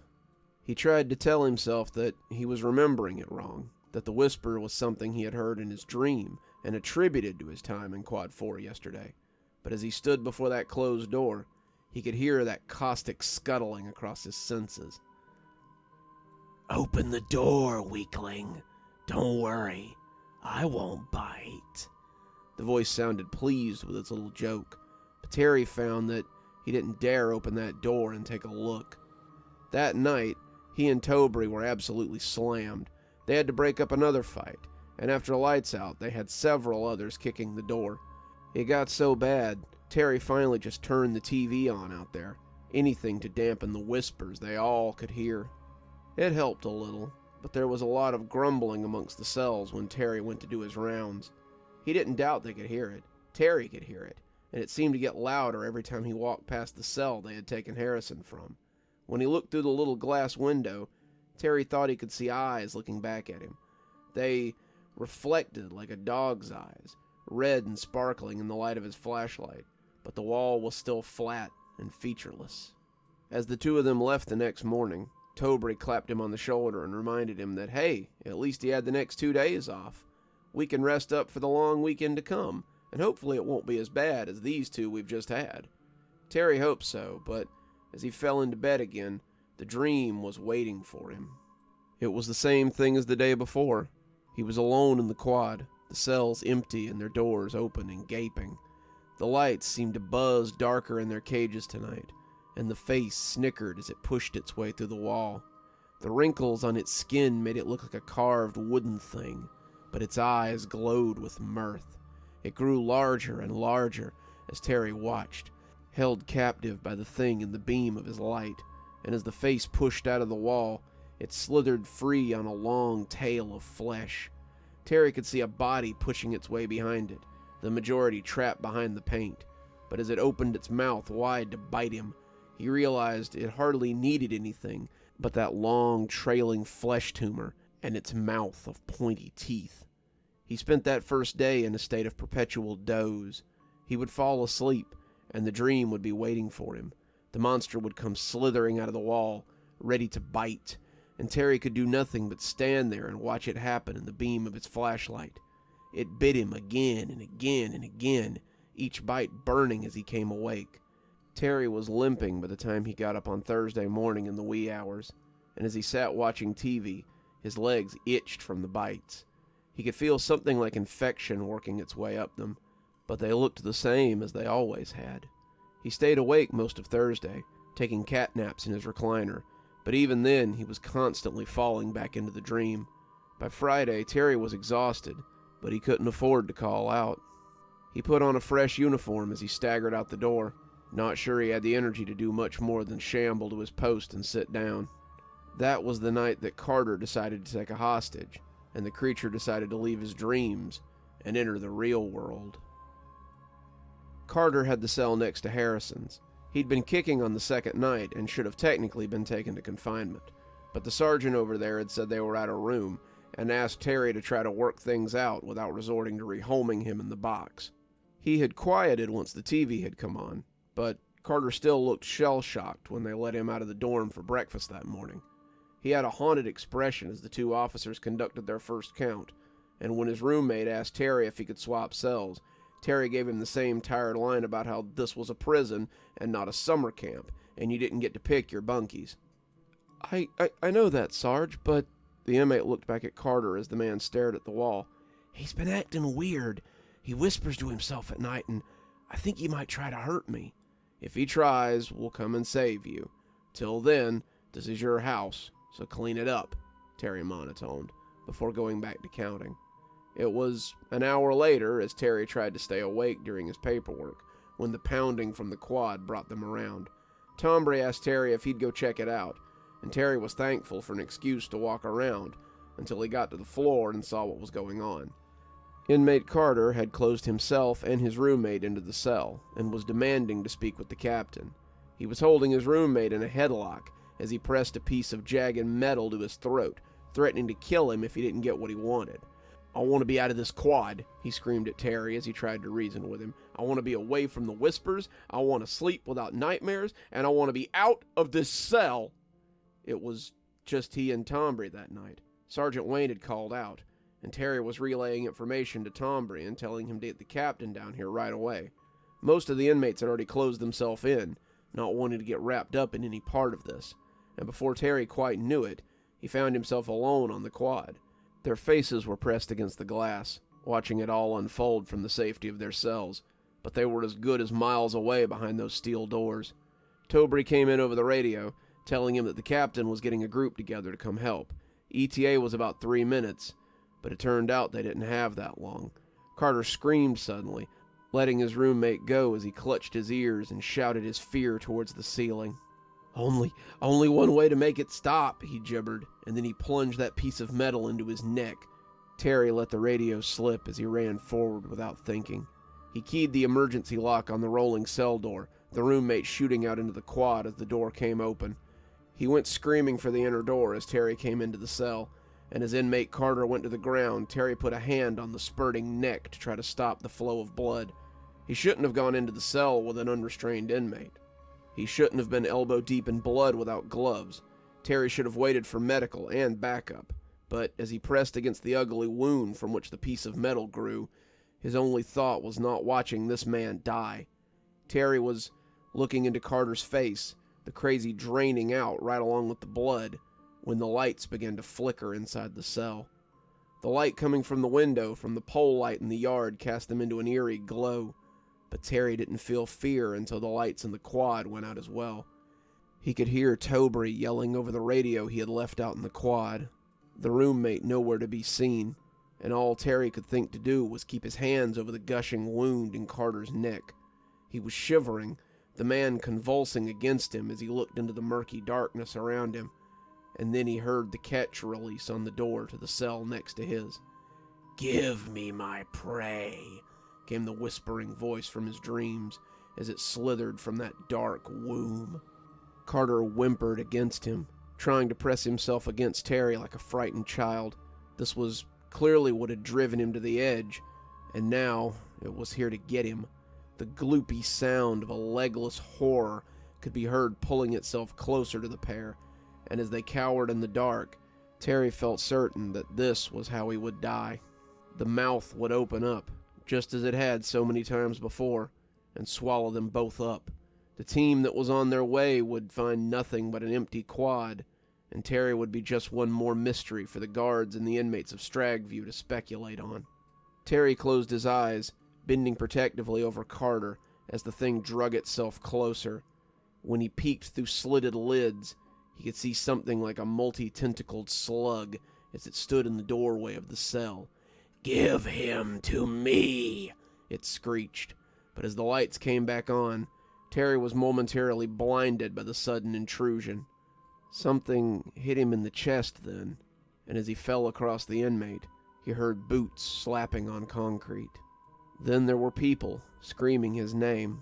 He tried to tell himself that he was remembering it wrong, that the whisper was something he had heard in his dream and attributed to his time in Quad 4 yesterday. But as he stood before that closed door, he could hear that caustic scuttling across his senses. "Open the door, weakling. Don't worry, I won't bite." The voice sounded pleased with its little joke, but Terry found that he didn't dare open that door and take a look. That night, he and Tobry were absolutely slammed. They had to break up another fight, and after lights out, they had several others kicking the door. It got so bad, Terry finally just turned the TV on out there, anything to dampen the whispers they all could hear. It helped a little, but there was a lot of grumbling amongst the cells when Terry went to do his rounds. He didn't doubt they could hear it. Terry could hear it, and it seemed to get louder every time he walked past the cell they had taken Harrison from. When he looked through the little glass window, Terry thought he could see eyes looking back at him. They reflected like a dog's eyes, red and sparkling in the light of his flashlight, but the wall was still flat and featureless. As the two of them left the next morning, Tobry clapped him on the shoulder and reminded him that, hey, at least he had the next 2 days off. We can rest up for the long weekend to come, and hopefully it won't be as bad as these 2 we've just had. Terry hoped so, but as he fell into bed again, the dream was waiting for him. It was the same thing as the day before. He was alone in the quad, the cells empty and their doors open and gaping. The lights seemed to buzz darker in their cages tonight, and the face snickered as it pushed its way through the wall. The wrinkles on its skin made it look like a carved wooden thing, but its eyes glowed with mirth. It grew larger and larger as Terry watched, held captive by the thing in the beam of his light, and as the face pushed out of the wall, it slithered free on a long tail of flesh. Terry could see a body pushing its way behind it, the majority trapped behind the paint, but as it opened its mouth wide to bite him, he realized it hardly needed anything but that long, trailing flesh tumor and its mouth of pointy teeth. He spent that first day in a state of perpetual doze. He would fall asleep, and the dream would be waiting for him. The monster would come slithering out of the wall, ready to bite, and Terry could do nothing but stand there and watch it happen in the beam of its flashlight. It bit him again and again and again, each bite burning as he came awake. Terry was limping by the time he got up on Thursday morning in the wee hours, and as he sat watching TV, his legs itched from the bites. He could feel something like infection working its way up them, but they looked the same as they always had. He stayed awake most of Thursday, taking cat naps in his recliner, but even then he was constantly falling back into the dream. By Friday, Terry was exhausted, but he couldn't afford to call out. He put on a fresh uniform as he staggered out the door, not sure he had the energy to do much more than shamble to his post and sit down. That was the night that Carter decided to take a hostage, and the creature decided to leave his dreams and enter the real world. Carter had the cell next to Harrison's. He'd been kicking on the second night and should have technically been taken to confinement, but the sergeant over there had said they were out of room and asked Terry to try to work things out without resorting to rehoming him in the box. He had quieted once the TV had come on, but Carter still looked shell-shocked when they let him out of the dorm for breakfast that morning. He had a haunted expression as the two officers conducted their first count, and when his roommate asked Terry if he could swap cells, Terry gave him the same tired line about how this was a prison and not a summer camp, and you didn't get to pick your bunkies. I know that, Sarge, but... The inmate looked back at Carter as the man stared at the wall. He's been acting weird. He whispers to himself at night, and I think he might try to hurt me. If he tries, we'll come and save you. Till then, this is your house, so clean it up, Terry monotoned, before going back to counting. It was an hour later, as Terry tried to stay awake during his paperwork, when the pounding from the quad brought them around. Tombre asked Terry if he'd go check it out, and Terry was thankful for an excuse to walk around until he got to the floor and saw what was going on. Inmate Carter had closed himself and his roommate into the cell and was demanding to speak with the captain. He was holding his roommate in a headlock as he pressed a piece of jagged metal to his throat, threatening to kill him if he didn't get what he wanted. I want to be out of this quad, he screamed at Terry as he tried to reason with him. I want to be away from the whispers, I want to sleep without nightmares, and I want to be out of this cell. It was just he and Tombre that night. Sergeant Wayne had called out, and Terry was relaying information to Tombre and telling him to get the captain down here right away. Most of the inmates had already closed themselves in, not wanting to get wrapped up in any part of this, and before Terry quite knew it, he found himself alone on the quad. Their faces were pressed against the glass, watching it all unfold from the safety of their cells, but they were as good as miles away behind those steel doors. Tombre came in over the radio, telling him that the captain was getting a group together to come help. ETA was about 3 minutes, but it turned out they didn't have that long. Carter screamed suddenly, letting his roommate go as he clutched his ears and shouted his fear towards the ceiling. Only one way to make it stop, he gibbered, and then he plunged that piece of metal into his neck. Terry let the radio slip as he ran forward without thinking. He keyed the emergency lock on the rolling cell door, the roommate shooting out into the quad as the door came open. He went screaming for the inner door as Terry came into the cell, and as inmate Carter went to the ground, Terry put a hand on the spurting neck to try to stop the flow of blood. He shouldn't have gone into the cell with an unrestrained inmate. He shouldn't have been elbow deep in blood without gloves. Terry should have waited for medical and backup, but as he pressed against the ugly wound from which the piece of metal grew, his only thought was not watching this man die. Terry was looking into Carter's face, the crazy draining out right along with the blood, when the lights began to flicker inside the cell. The light coming from the window from the pole light in the yard cast them into an eerie glow, but Terry didn't feel fear until the lights in the quad went out as well. He could hear Tombre yelling over the radio he had left out in the quad, the roommate nowhere to be seen, and all Terry could think to do was keep his hands over the gushing wound in Carter's neck. He was shivering, the man convulsing against him as he looked into the murky darkness around him, and then he heard the catch release on the door to the cell next to his. "Give me my prey," came the whispering voice from his dreams as it slithered from that dark womb. Carter whimpered against him, trying to press himself against Terry like a frightened child. This was clearly what had driven him to the edge, and now it was here to get him. The gloopy sound of a legless horror could be heard pulling itself closer to the pair, and as they cowered in the dark, Terry felt certain that this was how he would die. The mouth would open up, just as it had so many times before, and swallow them both up. The team that was on their way would find nothing but an empty quad, and Terry would be just one more mystery for the guards and the inmates of Stragview to speculate on. Terry closed his eyes, bending protectively over Carter as the thing drug itself closer. When he peeked through slitted lids, he could see something like a multi-tentacled slug as it stood in the doorway of the cell. "Give him to me," it screeched. But as the lights came back on, Terry was momentarily blinded by the sudden intrusion. Something hit him in the chest then, and as he fell across the inmate, he heard boots slapping on concrete. Then there were people screaming his name.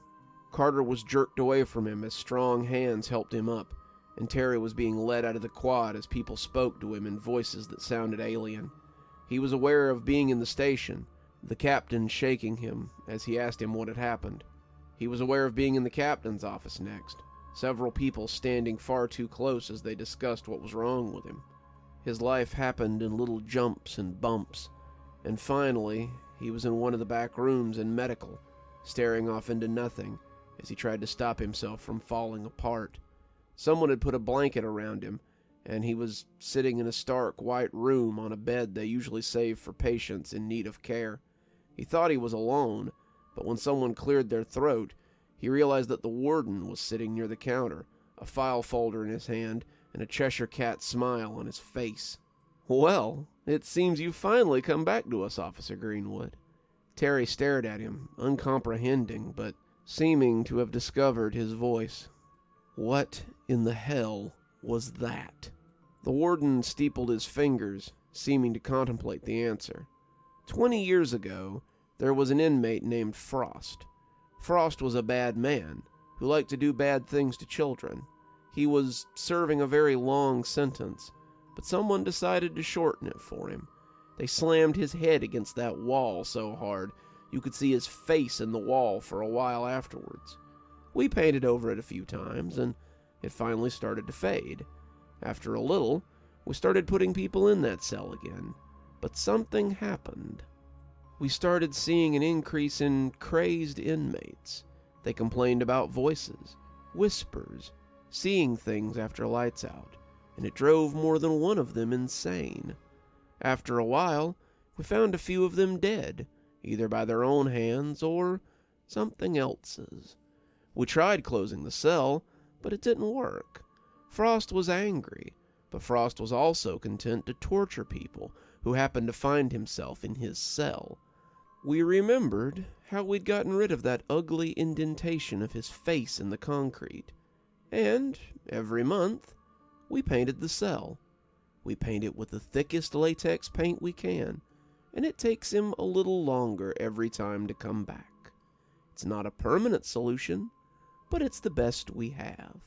Carter was jerked away from him as strong hands helped him up, and Terry was being led out of the quad as people spoke to him in voices that sounded alien. He was aware of being in the station, the captain shaking him as he asked him what had happened. He was aware of being in the captain's office next, several people standing far too close as they discussed what was wrong with him. His life happened in little jumps and bumps, and finally, he was in one of the back rooms in medical, staring off into nothing as he tried to stop himself from falling apart. Someone had put a blanket around him, and he was sitting in a stark white room on a bed they usually save for patients in need of care. He thought he was alone, but when someone cleared their throat, he realized that the warden was sitting near the counter, a file folder in his hand and a Cheshire Cat smile on his face. "Well, it seems you've finally come back to us, Officer Greenwood." Terry stared at him, uncomprehending, but seeming to have discovered his voice. "What in the hell was that?" The warden steepled his fingers, seeming to contemplate the answer. 20 years ago, there was an inmate named Frost. Frost was a bad man who liked to do bad things to children. He was serving a very long sentence, but someone decided to shorten it for him. They slammed his head against that wall so hard you could see his face in the wall for a while afterwards. We painted over it a few times, and it finally started to fade. After a little, we started putting people in that cell again, but something happened. We started seeing an increase in crazed inmates. They complained about voices, whispers, seeing things after lights out, and it drove more than one of them insane. After a while, we found a few of them dead, either by their own hands or something else's. We tried closing the cell, but it didn't work. Frost was angry, but Frost was also content to torture people who happened to find himself in his cell. We remembered how we'd gotten rid of that ugly indentation of his face in the concrete, and every month, we painted the cell. We paint it with the thickest latex paint we can, and it takes him a little longer every time to come back. It's not a permanent solution, but it's the best we have.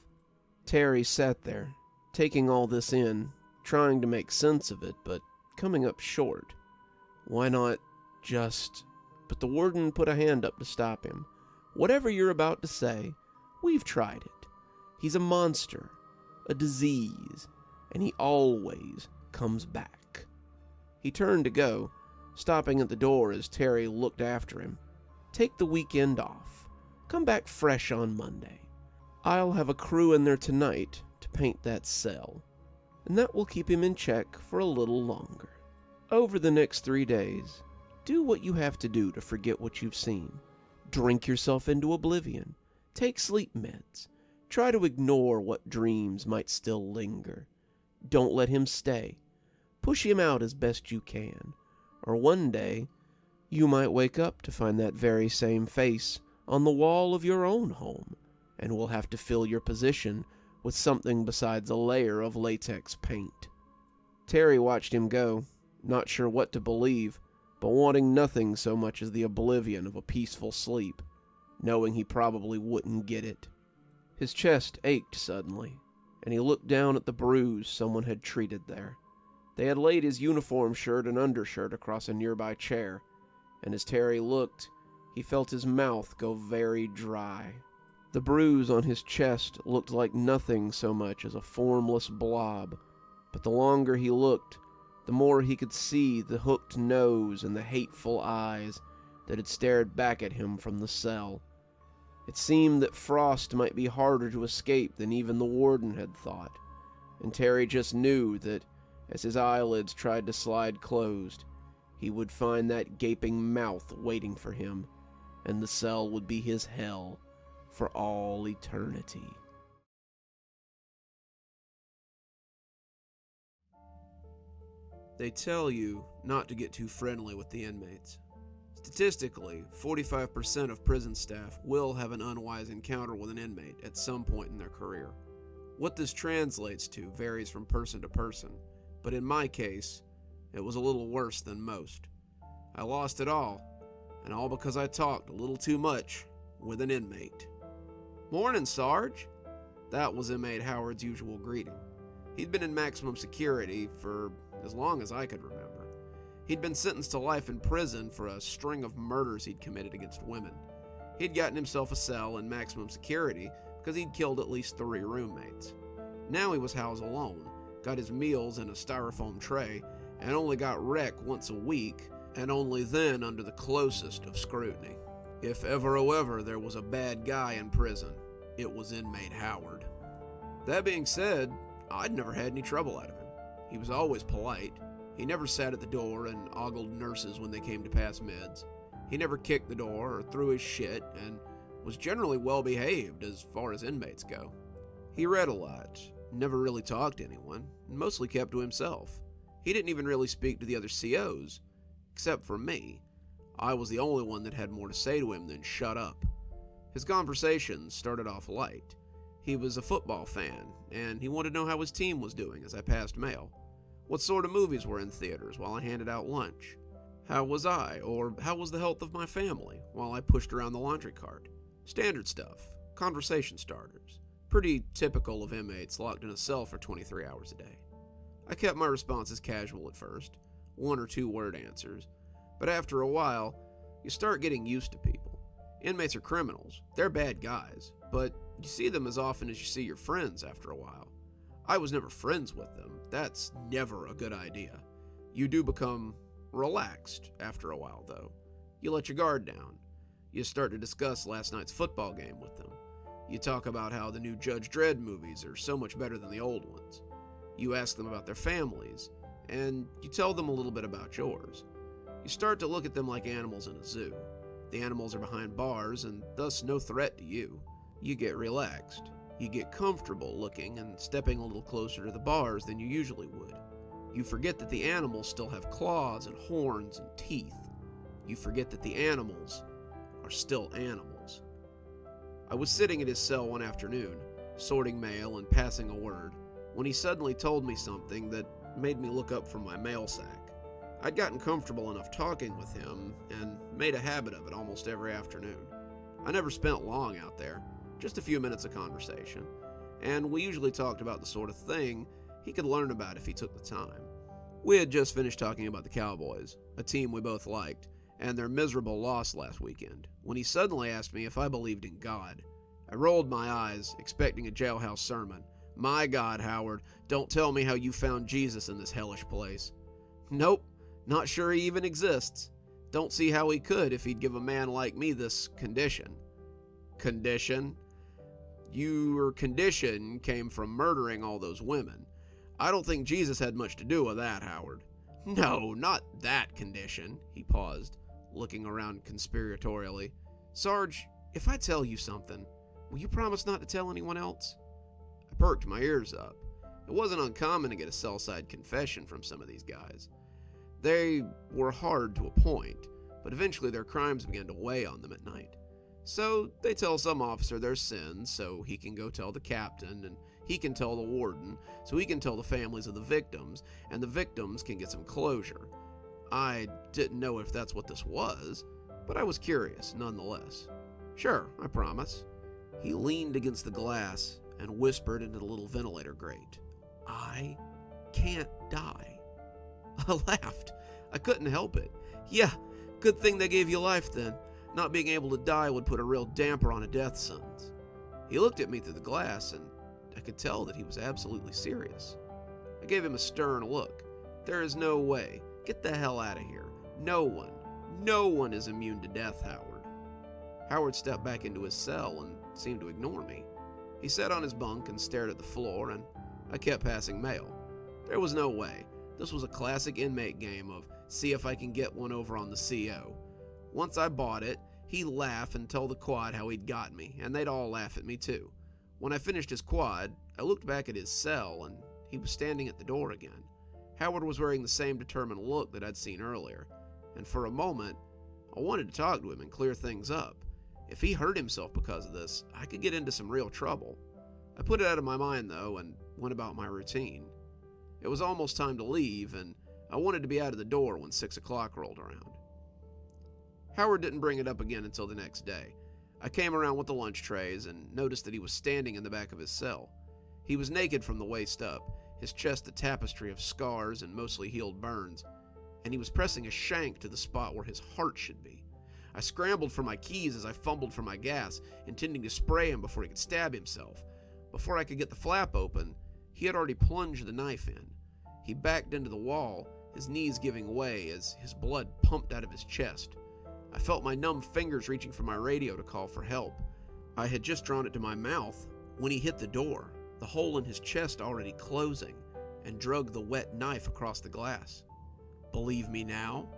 Terry sat there, taking all this in, trying to make sense of it, but coming up short. Why not just... But the warden put a hand up to stop him. "Whatever you're about to say, we've tried it. He's a monster, a disease, and he always comes back." He turned to go, stopping at the door as Terry looked after him. "Take the weekend off. Come back fresh on Monday. I'll have a crew in there tonight to paint that cell, and that will keep him in check for a little longer. Over the next 3 days, do what you have to do to forget what you've seen. Drink yourself into oblivion. Take sleep meds. Try to ignore what dreams might still linger. Don't let him stay. Push him out as best you can. Or one day, you might wake up to find that very same face on the wall of your own home, and will have to fill your position with something besides a layer of latex paint." Terry watched him go, not sure what to believe, but wanting nothing so much as the oblivion of a peaceful sleep, knowing he probably wouldn't get it. His chest ached suddenly, and he looked down at the bruise someone had treated there. They had laid his uniform shirt and undershirt across a nearby chair, and as Terry looked, he felt his mouth go very dry. The bruise on his chest looked like nothing so much as a formless blob, but the longer he looked, the more he could see the hooked nose and the hateful eyes that had stared back at him from the cell. It seemed that Frost might be harder to escape than even the warden had thought, and Terry just knew that as his eyelids tried to slide closed, he would find that gaping mouth waiting for him, and the cell would be his hell for all eternity. They tell you not to get too friendly with the inmates. Statistically, 45% of prison staff will have an unwise encounter with an inmate at some point in their career. What this translates to varies from person to person, but in my case, it was a little worse than most. I lost it all, and all because I talked a little too much with an inmate. "Morning, Sarge." That was inmate Howard's usual greeting. He'd been in maximum security for as long as I could remember. He'd been sentenced to life in prison for a string of murders he'd committed against women. He'd gotten himself a cell in maximum security because he'd killed at least 3 roommates. Now he was housed alone, got his meals in a styrofoam tray, and only got rec once a week, and only then under the closest of scrutiny. If ever there was a bad guy in prison, it was inmate Howard. That being said, I'd never had any trouble out of him. He was always polite. He never sat at the door and ogled nurses when they came to pass meds. He never kicked the door or threw his shit, and was generally well behaved as far as inmates go. He read a lot, never really talked to anyone, and mostly kept to himself. He didn't even really speak to the other COs, except for me. I was the only one that had more to say to him than shut up. His conversations started off light. He was a football fan, and he wanted to know how his team was doing as I passed mail. What sort of movies were in theaters while I handed out lunch? How was I, or how was the health of my family while I pushed around the laundry cart? Standard stuff, conversation starters. Pretty typical of inmates locked in a cell for 23 hours a day. I kept my responses casual at first, 1 or 2 word answers, but after a while, you start getting used to people. Inmates are criminals, they're bad guys, but you see them as often as you see your friends after a while. I was never friends with them, that's never a good idea. You do become relaxed after a while though. You let your guard down. You start to discuss last night's football game with them. You talk about how the new Judge Dredd movies are so much better than the old ones. You ask them about their families, and you tell them a little bit about yours. You start to look at them like animals in a zoo. The animals are behind bars and thus no threat to you. You get relaxed. You get comfortable looking and stepping a little closer to the bars than you usually would. You forget that the animals still have claws and horns and teeth. You forget that the animals are still animals. I was sitting at his cell one afternoon, sorting mail and passing a word, when he suddenly told me something that made me look up from my mail sack. I'd gotten comfortable enough talking with him and made a habit of it almost every afternoon. I never spent long out there, just a few minutes of conversation, and we usually talked about the sort of thing he could learn about if he took the time. We had just finished talking about the Cowboys, a team we both liked, and their miserable loss last weekend, when he suddenly asked me if I believed in God. I rolled my eyes, expecting a jailhouse sermon. "My God, Howard, don't tell me how you found Jesus in this hellish place." "Nope, not sure he even exists. Don't see how he could if he'd give a man like me this condition." "Condition? Your condition came from murdering all those women. I don't think Jesus had much to do with that, Howard." "No, not that condition." He paused, looking around conspiratorially. "Sarge, if I tell you something, will you promise not to tell anyone else?" I perked my ears up. It wasn't uncommon to get a cell-side confession from some of these guys. They were hard to a point, but eventually their crimes began to weigh on them at night. So they tell some officer their sins so he can go tell the captain, and he can tell the warden so he can tell the families of the victims, and the victims can get some closure. I didn't know if that's what this was, but I was curious nonetheless. "Sure, I promise." He leaned against the glass and whispered into the little ventilator grate, "I can't die." I laughed. I couldn't help it. "Yeah, good thing they gave you life then. Not being able to die would put a real damper on a death sentence." He looked at me through the glass, and I could tell that he was absolutely serious. I gave him a stern look. "There is no way. Get the hell out of here. No one is immune to death, Howard." Howard stepped back into his cell and seemed to ignore me. He sat on his bunk and stared at the floor, and I kept passing mail. There was no way. This was a classic inmate game of see if I can get one over on the CO. Once I bought it, he'd laugh and tell the quad how he'd got me, and they'd all laugh at me too. When I finished his quad, I looked back at his cell, and he was standing at the door again. Howard was wearing the same determined look that I'd seen earlier, and for a moment, I wanted to talk to him and clear things up. If he hurt himself because of this, I could get into some real trouble. I put it out of my mind, though, and went about my routine. It was almost time to leave, and I wanted to be out of the door when 6 o'clock rolled around. Howard didn't bring it up again until the next day. I came around with the lunch trays and noticed that he was standing in the back of his cell. He was naked from the waist up, his chest a tapestry of scars and mostly healed burns, and he was pressing a shank to the spot where his heart should be. I scrambled for my keys as I fumbled for my gas, intending to spray him before he could stab himself. Before I could get the flap open, he had already plunged the knife in. He backed into the wall, his knees giving way as his blood pumped out of his chest. I felt my numb fingers reaching for my radio to call for help. I had just drawn it to my mouth when he hit the door, the hole in his chest already closing, and drug the wet knife across the glass. "Believe me now?"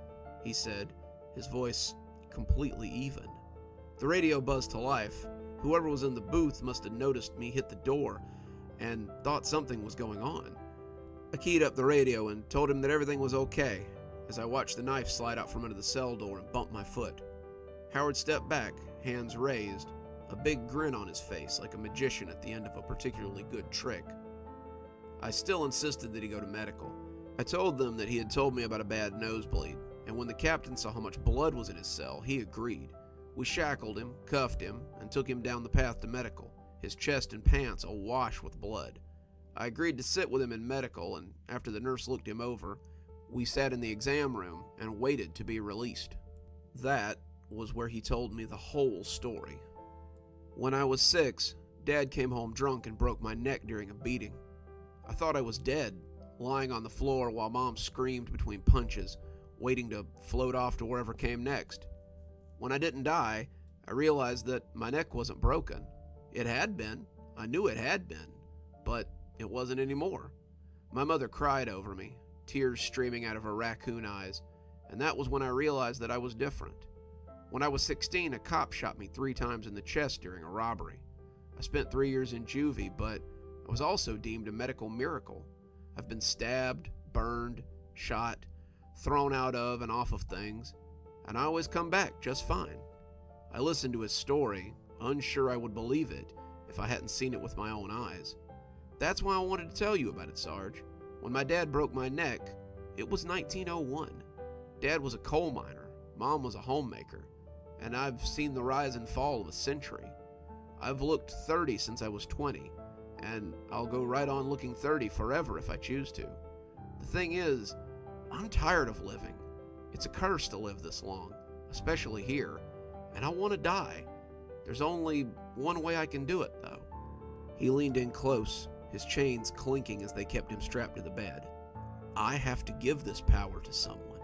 he said, his voice completely even. The radio buzzed to life. Whoever was in the booth must have noticed me hit the door and thought something was going on. I keyed up the radio and told him that everything was okay as I watched the knife slide out from under the cell door and bump my foot. Howard stepped back, hands raised, a big grin on his face like a magician at the end of a particularly good trick. I still insisted that he go to medical. I told them that he had told me about a bad nosebleed, and when the captain saw how much blood was in his cell, he agreed. We shackled him, cuffed him, and took him down the path to medical, his chest and pants awash with blood. I agreed to sit with him in medical, and after the nurse looked him over, we sat in the exam room and waited to be released. That was where he told me the whole story. When I was 6, Dad came home drunk and broke my neck during a beating. I thought I was dead, lying on the floor while Mom screamed between punches, waiting to float off to wherever came next. When I didn't die, I realized that my neck wasn't broken. It had been. I knew it had been, but it wasn't anymore. My mother cried over me, tears streaming out of her raccoon eyes, and that was when I realized that I was different. When I was 16, a cop shot me 3 times in the chest during a robbery. I spent 3 years in juvie, but I was also deemed a medical miracle. I've been stabbed, burned, shot, thrown out of and off of things, and I always come back just fine. I listened to his story, unsure I would believe it if I hadn't seen it with my own eyes. That's why I wanted to tell you about it, Sarge. When my dad broke my neck, it was 1901. Dad was a coal miner, Mom was a homemaker, and I've seen the rise and fall of a century. I've looked 30 since I was 20, and I'll go right on looking 30 forever if I choose to. The thing is, I'm tired of living. It's a curse to live this long, especially here, and I want to die. There's only one way I can do it, though. He leaned in close, his chains clinking as they kept him strapped to the bed. I have to give this power to someone.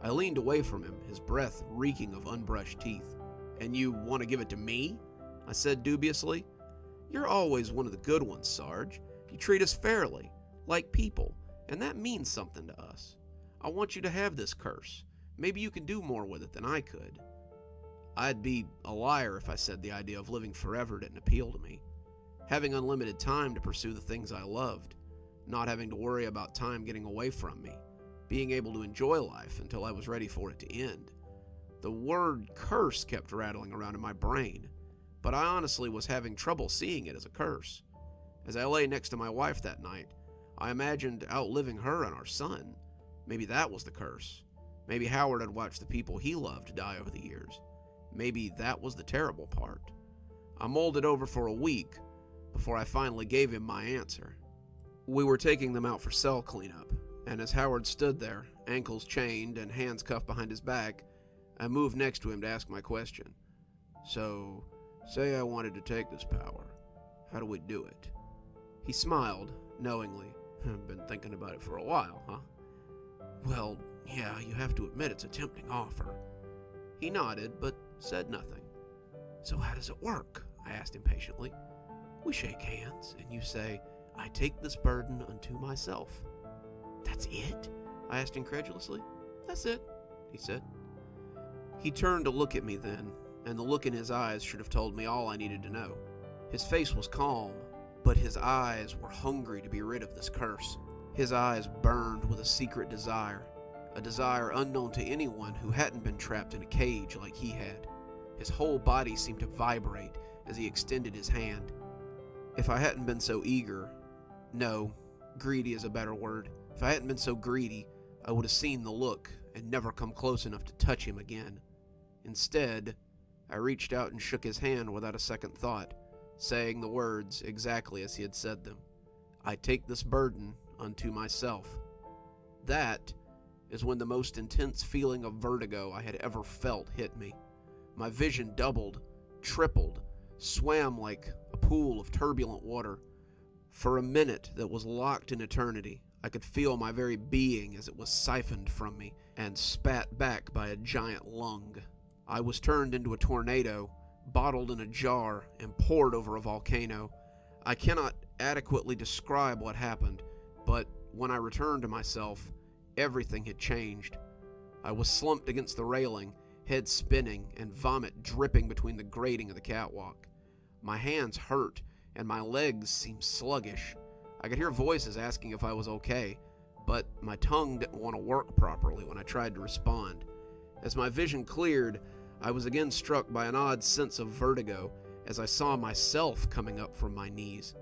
I leaned away from him, his breath reeking of unbrushed teeth. "And you want to give it to me?" I said dubiously. "You're always one of the good ones, Sarge. You treat us fairly, like people, and that means something to us. I want you to have this curse. Maybe you can do more with it than I could." I'd be a liar if I said the idea of living forever didn't appeal to me. Having unlimited time to pursue the things I loved, not having to worry about time getting away from me, being able to enjoy life until I was ready for it to end. The word curse kept rattling around in my brain, but I honestly was having trouble seeing it as a curse. As I lay next to my wife that night, I imagined outliving her and our son. Maybe that was the curse. Maybe Howard had watched the people he loved die over the years. Maybe that was the terrible part. I mulled it over for a week before I finally gave him my answer. We were taking them out for cell cleanup, and as Howard stood there, ankles chained and hands cuffed behind his back, I moved next to him to ask my question. "So, say I wanted to take this power. How do we do it?" He smiled, knowingly. "I've been thinking about it for a while, huh?" "Well, yeah, you have to admit it's a tempting offer." He nodded, but said nothing. "So how does it work?" I asked impatiently. "We shake hands, and you say, 'I take this burden unto myself.'" "That's it?" I asked incredulously. "That's it," he said. He turned to look at me then, and the look in his eyes should have told me all I needed to know. His face was calm, but his eyes were hungry to be rid of this curse. His eyes burned with a secret desire, a desire unknown to anyone who hadn't been trapped in a cage like he had. His whole body seemed to vibrate as he extended his hand. If I hadn't been so eager, no, greedy is a better word. If I hadn't been so greedy, I would have seen the look and never come close enough to touch him again. Instead, I reached out and shook his hand without a second thought, saying the words exactly as he had said them. I take this burden unto myself. That is when the most intense feeling of vertigo I had ever felt hit me. My vision doubled, tripled, swam like a pool of turbulent water. For a minute that was locked in eternity, I could feel my very being as it was siphoned from me and spat back by a giant lung. I was turned into a tornado, bottled in a jar, and poured over a volcano. I cannot adequately describe what happened, but when I returned to myself, everything had changed. I was slumped against the railing, head spinning, and vomit dripping between the grating of the catwalk. My hands hurt, and my legs seemed sluggish. I could hear voices asking if I was okay, but my tongue didn't want to work properly when I tried to respond. As my vision cleared, I was again struck by an odd sense of vertigo as I saw myself coming up from my knees.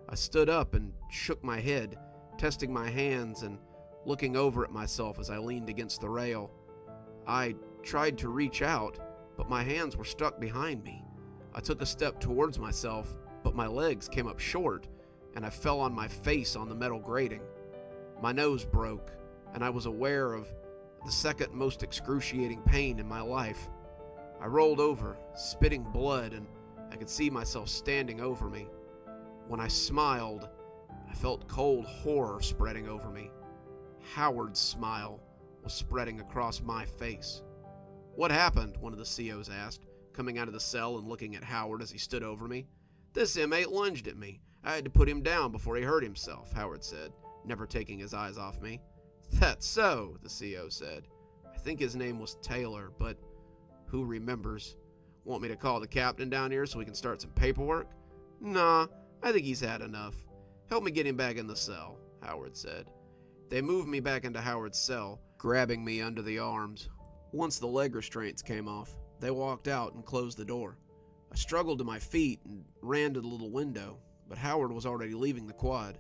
I stood up and shook my head, testing my hands and looking over at myself as I leaned against the rail. I tried to reach out, but my hands were stuck behind me. I took a step towards myself, but my legs came up short, and I fell on my face on the metal grating. My nose broke, and I was aware of the second most excruciating pain in my life. I rolled over, spitting blood, and I could see myself standing over me. When I smiled, I felt cold horror spreading over me. Howard's smile was spreading across my face. "What happened?" one of the COs asked, coming out of the cell and looking at Howard as he stood over me. "This inmate lunged at me. I had to put him down before he hurt himself," Howard said, never taking his eyes off me. "That's so," the CO said. "I think his name was Taylor, but who remembers? Want me to call the captain down here so we can start some paperwork?" "Nah, I think he's had enough. Help me get him back in the cell," Howard said. They moved me back into Howard's cell, grabbing me under the arms. Once the leg restraints came off, they walked out and closed the door. I struggled to my feet and ran to the little window, but Howard was already leaving the quad.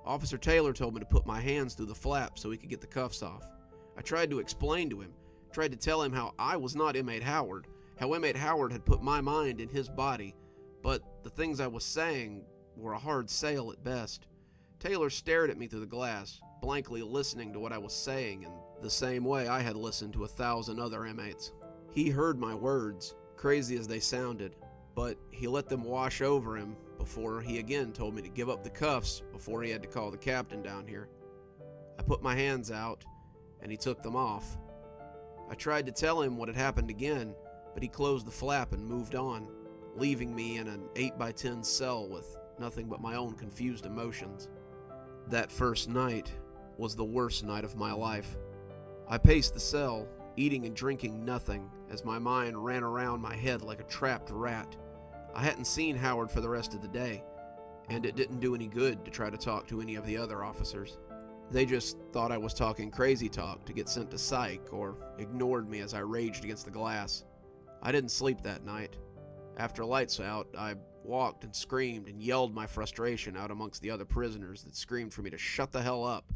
Officer Taylor told me to put my hands through the flap so he could get the cuffs off. I tried to explain to him, tried to tell him how I was not inmate Howard, how inmate Howard had put my mind in his body, but the things I was saying were a hard sale at best. Taylor stared at me through the glass, blankly listening to what I was saying in the same way I had listened to 1,000 other inmates. He heard my words, crazy as they sounded, but he let them wash over him before he again told me to give up the cuffs before he had to call the captain down here. I put my hands out, and he took them off. I tried to tell him what had happened again, but he closed the flap and moved on, leaving me in an 8x10 cell with nothing but my own confused emotions. That first night was the worst night of my life. I paced the cell, eating and drinking nothing, as my mind ran around my head like a trapped rat. I hadn't seen Howard for the rest of the day, and it didn't do any good to try to talk to any of the other officers. They just thought I was talking crazy talk to get sent to psych, or ignored me as I raged against the glass. I didn't sleep that night. After lights out, I walked and screamed and yelled my frustration out amongst the other prisoners that screamed for me to shut the hell up.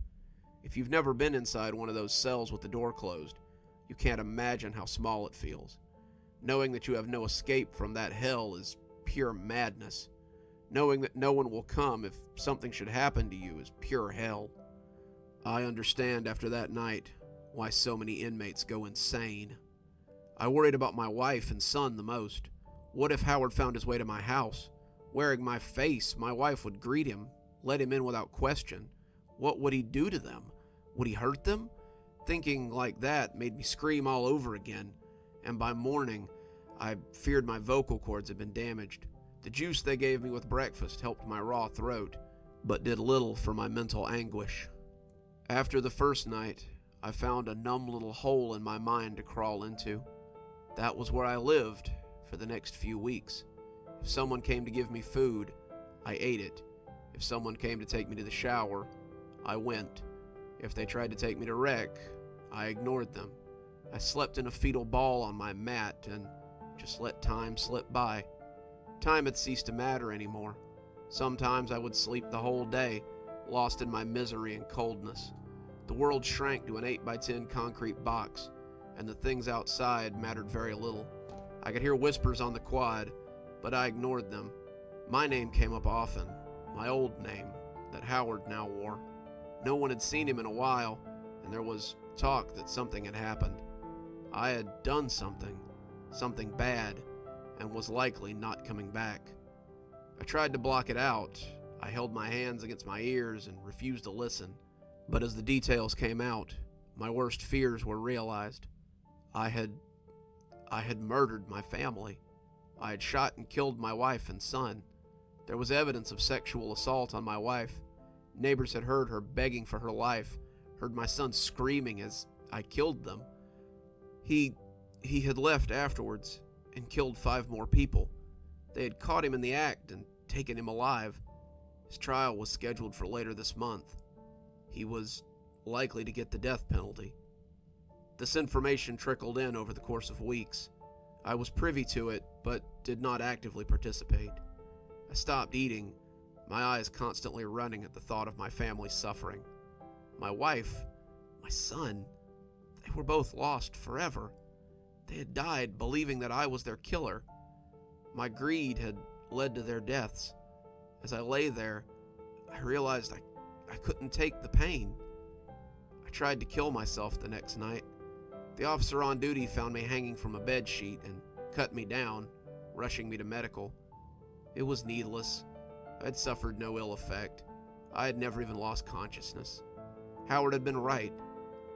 If you've never been inside one of those cells with the door closed, you can't imagine how small it feels. Knowing that you have no escape from that hell is pure madness. Knowing that no one will come if something should happen to you is pure hell. I understand after that night why so many inmates go insane. I worried about my wife and son the most. What if Howard found his way to my house? Wearing my face, my wife would greet him, let him in without question. What would he do to them? Would he hurt them? Thinking like that made me scream all over again, and by morning, I feared my vocal cords had been damaged. The juice they gave me with breakfast helped my raw throat, but did little for my mental anguish. After the first night, I found a numb little hole in my mind to crawl into. That was where I lived for the next few weeks. If someone came to give me food, I ate it. If someone came to take me to the shower, I went. If they tried to take me to rec, I ignored them. I slept in a fetal ball on my mat and just let time slip by. Time had ceased to matter anymore. Sometimes I would sleep the whole day, lost in my misery and coldness. The world shrank to an 8x10 concrete box, and the things outside mattered very little. I could hear whispers on the quad, but I ignored them. My name came up often, my old name, that Howard now wore. No one had seen him in a while, and there was talk that something had happened. I had done something bad, and was likely not coming back. I tried to block it out. I held my hands against my ears and refused to listen. But as the details came out, my worst fears were realized. I had murdered my family. I had shot and killed my wife and son. There was evidence of sexual assault on my wife. Neighbors had heard her begging for her life, heard my son screaming as I killed them. He had left afterwards and killed 5 more people. They had caught him in the act and taken him alive. His trial was scheduled for later this month. He was likely to get the death penalty. This information trickled in over the course of weeks. I was privy to it, but did not actively participate. I stopped eating, my eyes constantly running at the thought of my family's suffering. My wife, my son, they were both lost forever. They had died believing that I was their killer. My greed had led to their deaths. As I lay there, I realized I couldn't take the pain. I tried to kill myself the next night. The officer on duty found me hanging from a bed sheet and cut me down, rushing me to medical. It was needless. I had suffered no ill effect. I had never even lost consciousness. Howard had been right.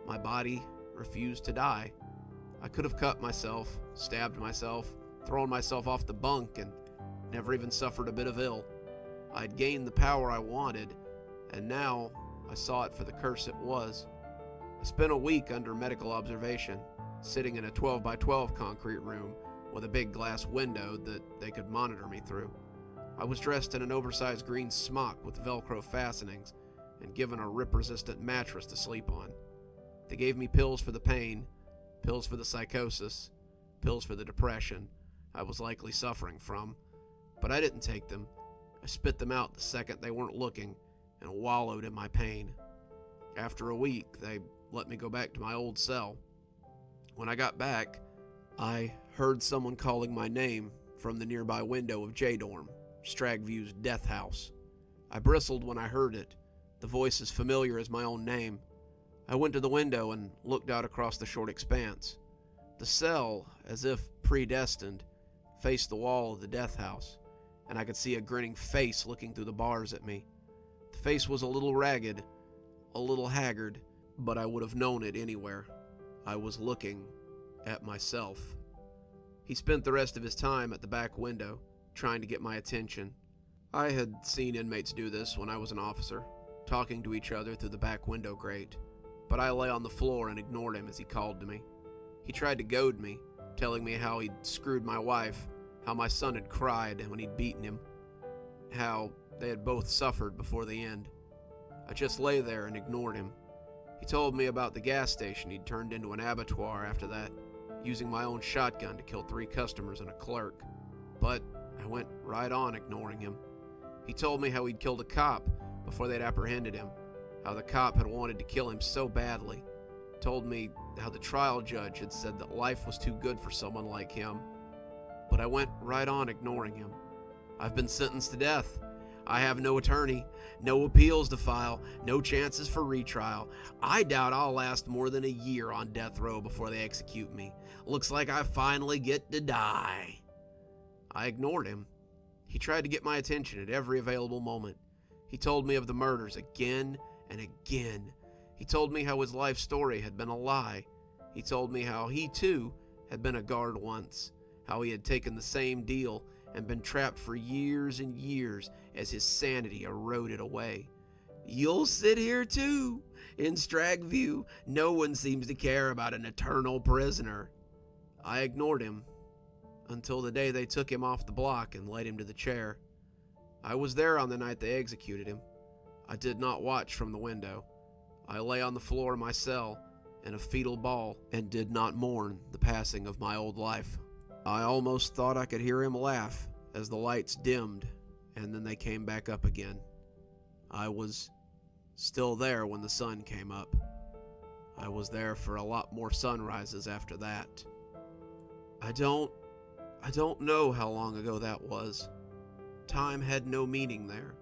My body refused to die. I could have cut myself, stabbed myself, thrown myself off the bunk, and never even suffered a bit of ill. I had gained the power I wanted, and now I saw it for the curse it was. I spent a week under medical observation, sitting in a 12x12 concrete room with a big glass window that they could monitor me through. I was dressed in an oversized green smock with Velcro fastenings and given a rip-resistant mattress to sleep on. They gave me pills for the pain, pills for the psychosis, pills for the depression I was likely suffering from, but I didn't take them. I spit them out the second they weren't looking and wallowed in my pain. After a week, they let me go back to my old cell. When I got back, I heard someone calling my name from the nearby window of J-Dorm, Stragview's death house. I bristled when I heard it, the voice as familiar as my own name. I went to the window and looked out across the short expanse. The cell, as if predestined, faced the wall of the death house, and I could see a grinning face looking through the bars at me. The face was a little ragged, a little haggard, but I would have known it anywhere. I was looking at myself. He spent the rest of his time at the back window, trying to get my attention. I had seen inmates do this when I was an officer, talking to each other through the back window grate, but I lay on the floor and ignored him as he called to me. He tried to goad me, telling me how he'd screwed my wife, how my son had cried when he'd beaten him, how they had both suffered before the end. I just lay there and ignored him. He told me about the gas station he'd turned into an abattoir after that, using my own shotgun to kill 3 customers and a clerk. But I went right on ignoring him. He told me how he'd killed a cop before they'd apprehended him, how the cop had wanted to kill him so badly. Told me how the trial judge had said that life was too good for someone like him. But I went right on ignoring him. I've been sentenced to death. I have no attorney, no appeals to file, no chances for retrial. I doubt I'll last more than a year on death row before they execute me. Looks like I finally get to die. I ignored him. He tried to get my attention at every available moment. He told me of the murders again and again. He told me how his life story had been a lie. He told me how he too had been a guard once, how he had taken the same deal and been trapped for years and years as his sanity eroded away. You'll sit here too. In Stragview, no one seems to care about an eternal prisoner. I ignored him until the day they took him off the block and led him to the chair. I was there on the night they executed him. I did not watch from the window. I lay on the floor of my cell in a fetal ball and did not mourn the passing of my old life. I almost thought I could hear him laugh as the lights dimmed and then they came back up again. I was still there when the sun came up. I was there for a lot more sunrises after that. I don't know how long ago that was. Time had no meaning there.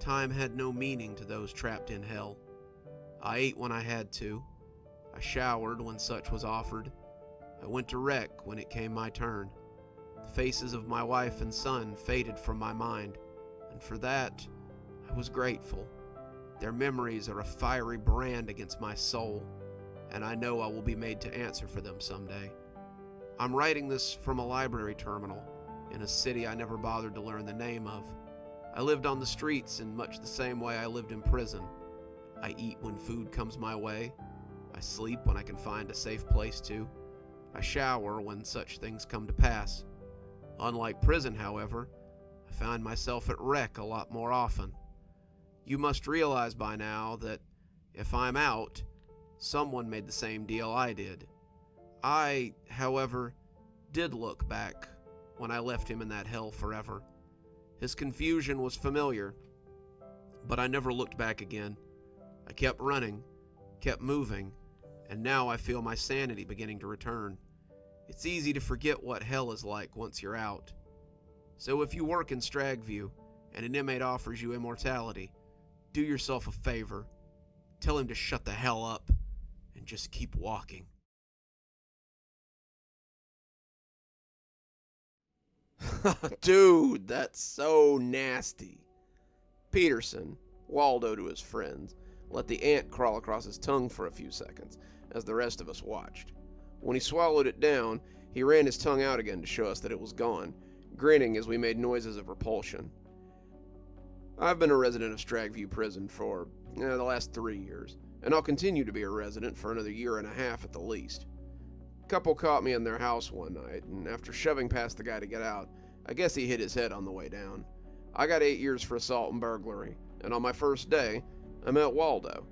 Time had no meaning to those trapped in hell. I ate when I had to. I showered when such was offered. I went to rec when it came my turn. The faces of my wife and son faded from my mind, and for that, I was grateful. Their memories are a fiery brand against my soul, and I know I will be made to answer for them someday. I'm writing this from a library terminal in a city I never bothered to learn the name of. I lived on the streets in much the same way I lived in prison. I eat when food comes my way. I sleep when I can find a safe place to. I shower when such things come to pass. Unlike prison, however, I find myself at rec a lot more often. You must realize by now that if I'm out, someone made the same deal I did. I, however, did look back when I left him in that hell forever. His confusion was familiar, but I never looked back again. I kept running, kept moving, and now I feel my sanity beginning to return. It's easy to forget what hell is like once you're out. So if you work in Stragview and an inmate offers you immortality, do yourself a favor. Tell him to shut the hell up and just keep walking. Dude, that's so nasty. Peterson, Waldo to his friends, let the ant crawl across his tongue for a few seconds as the rest of us watched. When he swallowed it down, he ran his tongue out again to show us that it was gone, grinning as we made noises of repulsion. I've been a resident of Stragview Prison for the last 3 years, and I'll continue to be a resident for another year and a half at the least. A couple caught me in their house one night, and after shoving past the guy to get out, I guess he hit his head on the way down. I got 8 years for assault and burglary, and on my first day, I met Waldo.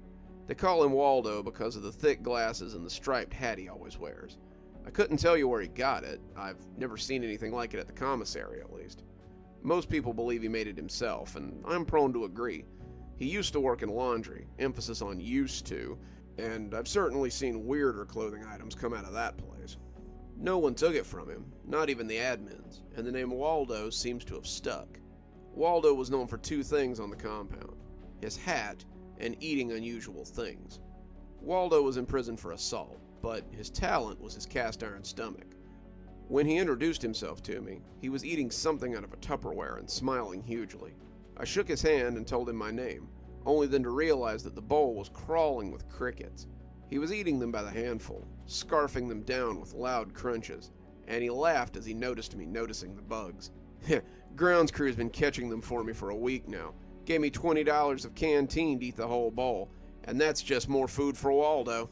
They call him Waldo because of the thick glasses and the striped hat he always wears. I couldn't tell you where he got it. I've never seen anything like it at the commissary, at least. Most people believe he made it himself, and I'm prone to agree. He used to work in laundry, emphasis on used to, and I've certainly seen weirder clothing items come out of that place. No one took it from him, not even the admins, and the name Waldo seems to have stuck. Waldo was known for 2 things on the compound: his hat and eating unusual things. Waldo was in prison for assault, but his talent was his cast iron stomach. When he introduced himself to me, he was eating something out of a Tupperware and smiling hugely. I shook his hand and told him my name, only then to realize that the bowl was crawling with crickets. He was eating them by the handful, scarfing them down with loud crunches, and he laughed as he noticed me noticing the bugs. Grounds crew's been catching them for me for a week now. Gave me $20 of canteen to eat the whole bowl, and that's just more food for Waldo.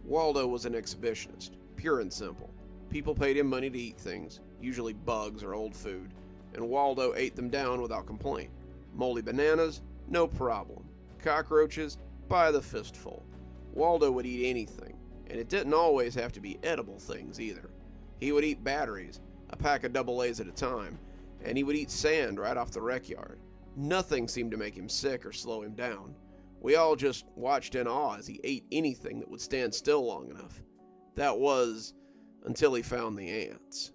Waldo was an exhibitionist, pure and simple. People paid him money to eat things, usually bugs or old food, and Waldo ate them down without complaint. Moldy bananas? No problem. Cockroaches? By the fistful. Waldo would eat anything, and it didn't always have to be edible things either. He would eat batteries, a pack of double A's at a time, and he would eat sand right off the rec yard. Nothing seemed to make him sick or slow him down. We all just watched in awe as he ate anything that would stand still long enough. That was until he found the ants.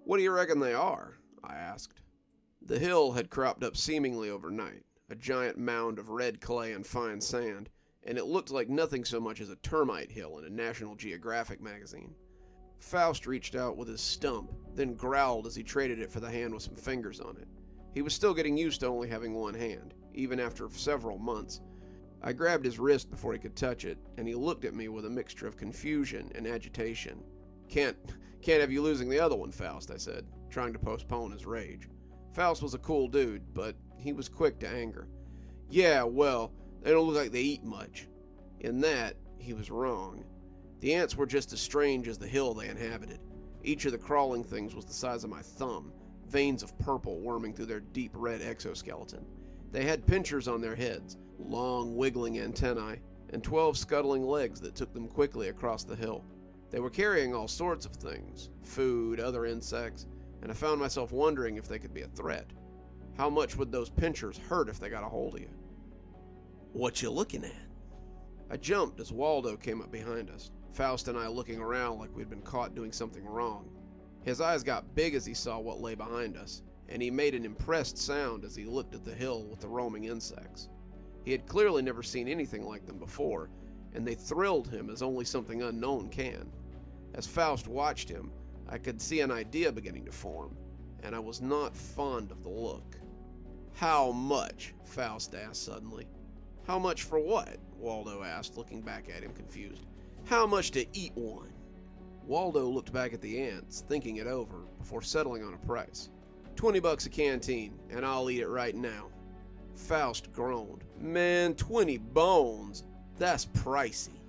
"What do you reckon they are?" I asked. The hill had cropped up seemingly overnight, a giant mound of red clay and fine sand, and it looked like nothing so much as a termite hill in a National Geographic magazine. Faust reached out with his stump, then growled as he traded it for the hand with some fingers on it. He was still getting used to only having one hand, even after several months. I grabbed his wrist before he could touch it, and he looked at me with a mixture of confusion and agitation. Can't have you losing the other one, Faust," I said, trying to postpone his rage. Faust was a cool dude, but he was quick to anger. "Yeah, well, they don't look like they eat much." In that, he was wrong. The ants were just as strange as the hill they inhabited. Each of the crawling things was the size of my thumb, veins of purple worming through their deep red exoskeleton. They had pincers on their heads, long wiggling antennae, and 12 scuttling legs that took them quickly across the hill. They were carrying all sorts of things, food, other insects, and I found myself wondering if they could be a threat. How much would those pincers hurt if they got a hold of you? "What you looking at?" I jumped as Waldo came up behind us, Faust and I looking around like we'd been caught doing something wrong. His eyes got big as he saw what lay behind us, and he made an impressed sound as he looked at the hill with the roaming insects. He had clearly never seen anything like them before, and they thrilled him as only something unknown can. As Faust watched him, I could see an idea beginning to form, and I was not fond of the look. "How much?" Faust asked suddenly. "How much for what?" Waldo asked, looking back at him confused. "How much to eat one?" Waldo looked back at the ants, thinking it over, before settling on a price. $20 a canteen, and I'll eat it right now." Faust groaned. "Man, 20 bones! That's pricey."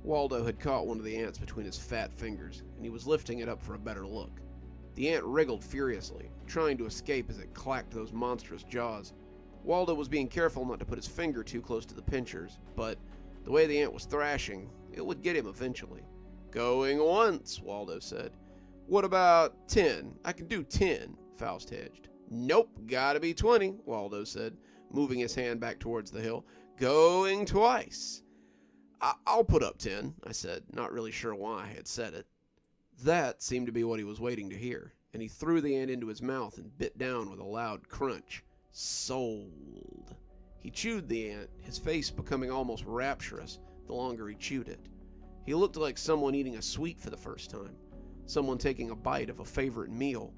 Waldo had caught one of the ants between his fat fingers, and he was lifting it up for a better look. The ant wriggled furiously, trying to escape as it clacked those monstrous jaws. Waldo was being careful not to put his finger too close to the pincers, but the way the ant was thrashing, it would get him eventually. "Going once," Waldo said. "What about 10? I can do 10, Faust hedged. "Nope, gotta be 20, Waldo said, moving his hand back towards the hill. "Going twice." I'll put up 10, I said, not really sure why I had said it. That seemed to be what he was waiting to hear, and he threw the ant into his mouth and bit down with a loud crunch. Sold. He chewed the ant, his face becoming almost rapturous the longer he chewed it. He looked like someone eating a sweet for the first time, someone taking a bite of a favorite meal,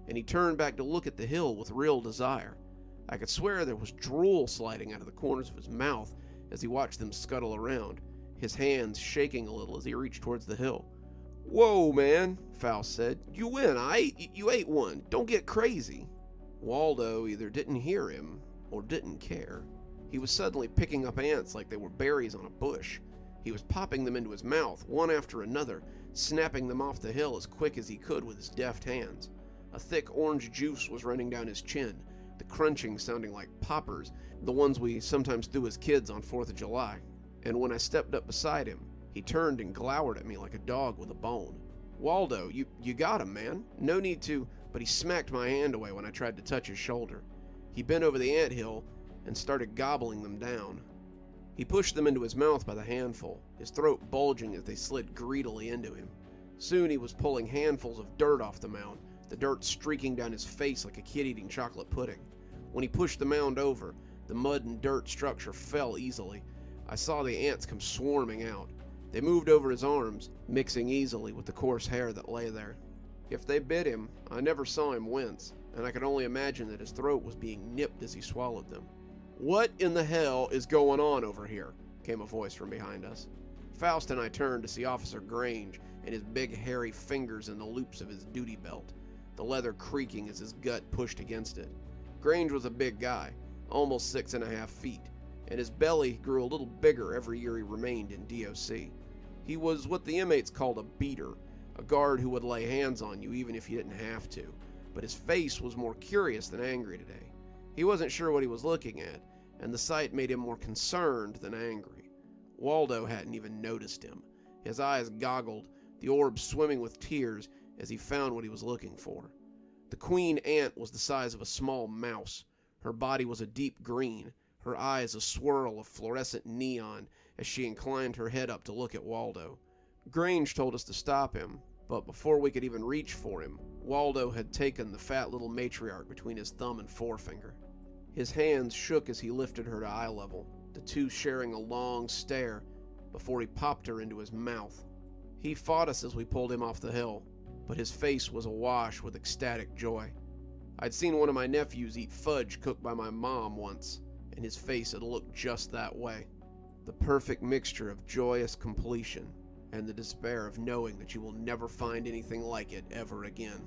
and he turned back to look at the hill with real desire. I could swear there was drool sliding out of the corners of his mouth as he watched them scuttle around, his hands shaking a little as he reached towards the hill. "Whoa, man," Faust said. "You win, you ate one. Don't get crazy." Waldo either didn't hear him or didn't care. He was suddenly picking up ants like they were berries on a bush. He was popping them into his mouth, one after another, snapping them off the hill as quick as he could with his deft hands. A thick orange juice was running down his chin, the crunching sounding like poppers, the ones we sometimes threw as kids on 4th of July. And when I stepped up beside him, he turned and glowered at me like a dog with a bone. "Waldo, you got him, man. No need to," but he smacked my hand away when I tried to touch his shoulder. He bent over the anthill and started gobbling them down. He pushed them into his mouth by the handful, his throat bulging as they slid greedily into him. Soon he was pulling handfuls of dirt off the mound, the dirt streaking down his face like a kid eating chocolate pudding. When he pushed the mound over, the mud and dirt structure fell easily. I saw the ants come swarming out. They moved over his arms, mixing easily with the coarse hair that lay there. If they bit him, I never saw him wince, and I could only imagine that his throat was being nipped as he swallowed them. "What in the hell is going on over here?" came a voice from behind us. Faust and I turned to see Officer Grange and his big hairy fingers in the loops of his duty belt, the leather creaking as his gut pushed against it. Grange was a big guy, almost 6.5 feet, and his belly grew a little bigger every year he remained in DOC. He was what the inmates called a beater, a guard who would lay hands on you even if you didn't have to, but his face was more curious than angry today. He wasn't sure what he was looking at, and the sight made him more concerned than angry. Waldo hadn't even noticed him. His eyes goggled, the orbs swimming with tears as he found what he was looking for. The queen ant was the size of a small mouse. Her body was a deep green, her eyes a swirl of fluorescent neon as she inclined her head up to look at Waldo. Grange told us to stop him, but before we could even reach for him, Waldo had taken the fat little matriarch between his thumb and forefinger. His hands shook as he lifted her to eye level, the two sharing a long stare, before he popped her into his mouth. He fought us as we pulled him off the hill, but his face was awash with ecstatic joy. I'd seen one of my nephews eat fudge cooked by my mom once, and his face had looked just that way. The perfect mixture of joyous completion and the despair of knowing that you will never find anything like it ever again.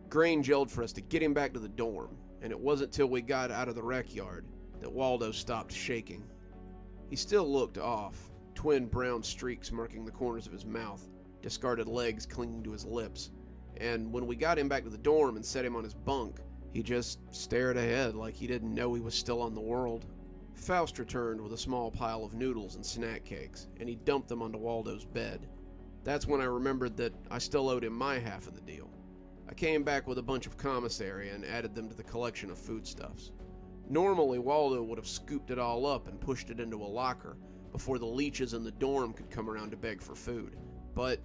Grange yelled for us to get him back to the dorm, and it wasn't till we got out of the rec yard that Waldo stopped shaking. He still looked off, twin brown streaks marking the corners of his mouth, discarded legs clinging to his lips, and when we got him back to the dorm and set him on his bunk, He just stared ahead like he didn't know he was still on the world. Faust returned with a small pile of noodles and snack cakes, and he dumped them onto Waldo's bed. That's when I remembered that I still owed him my half of the deal. I came back with a bunch of commissary and added them to the collection of foodstuffs. Normally, Waldo would have scooped it all up and pushed it into a locker before the leeches in the dorm could come around to beg for food, but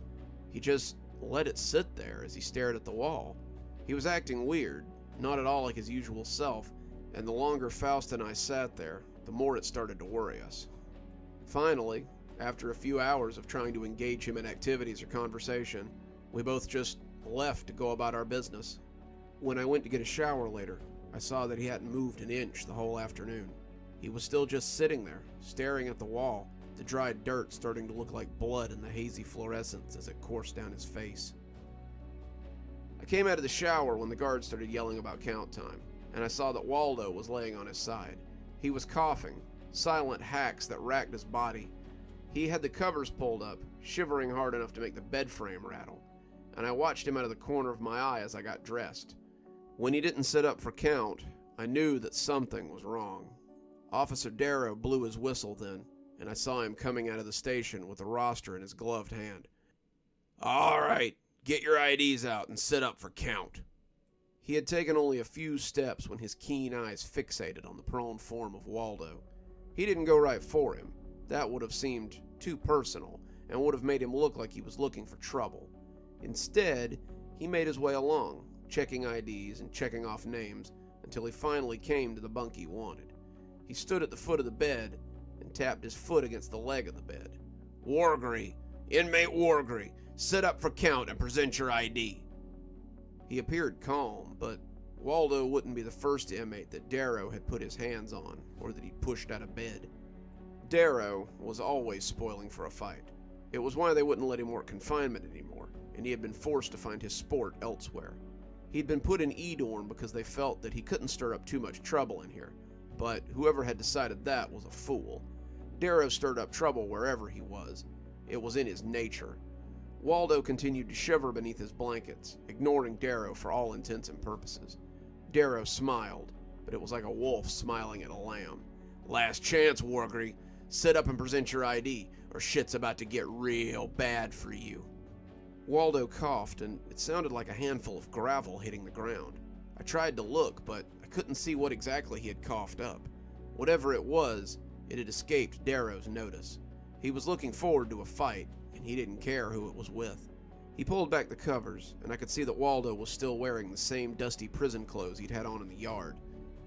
he just let it sit there as he stared at the wall. He was acting weird, not at all like his usual self, and the longer Faust and I sat there, the more it started to worry us. Finally, after a few hours of trying to engage him in activities or conversation, we both just left to go about our business. When I went to get a shower later, I saw that he hadn't moved an inch the whole afternoon. He was still just sitting there, staring at the wall, the dried dirt starting to look like blood in the hazy fluorescence as it coursed down his face. I came out of the shower when the guard started yelling about count time, and I saw that Waldo was laying on his side. He was coughing, silent hacks that racked his body. He had the covers pulled up, shivering hard enough to make the bed frame rattle, and I watched him out of the corner of my eye as I got dressed. When he didn't sit up for count, I knew that something was wrong. Officer Darrow blew his whistle then, and I saw him coming out of the station with a roster in his gloved hand. "All right, get your IDs out and sit up for count." He had taken only a few steps when his keen eyes fixated on the prone form of Waldo. He didn't go right for him. That would have seemed too personal and would have made him look like he was looking for trouble. Instead, he made his way along, checking IDs and checking off names until he finally came to the bunk he wanted. He stood at the foot of the bed and tapped his foot against the leg of the bed. "Wargry, inmate Wargry, sit up for count and present your ID." He appeared calm, but Waldo wouldn't be the first inmate that Darrow had put his hands on or that he'd pushed out of bed. Darrow was always spoiling for a fight. It was why they wouldn't let him work confinement anymore, and he had been forced to find his sport elsewhere. He'd been put in E-dorm because they felt that he couldn't stir up too much trouble in here, but whoever had decided that was a fool. Darrow stirred up trouble wherever he was. It was in his nature. Waldo continued to shiver beneath his blankets, ignoring Darrow for all intents and purposes. Darrow smiled, but it was like a wolf smiling at a lamb. "Last chance, Wargry. Sit up and present your ID, or shit's about to get real bad for you." Waldo coughed, and it sounded like a handful of gravel hitting the ground. I tried to look, but I couldn't see what exactly he had coughed up. Whatever it was, it had escaped Darrow's notice. He was looking forward to a fight, and he didn't care who it was with. He pulled back the covers, and I could see that Waldo was still wearing the same dusty prison clothes he'd had on in the yard.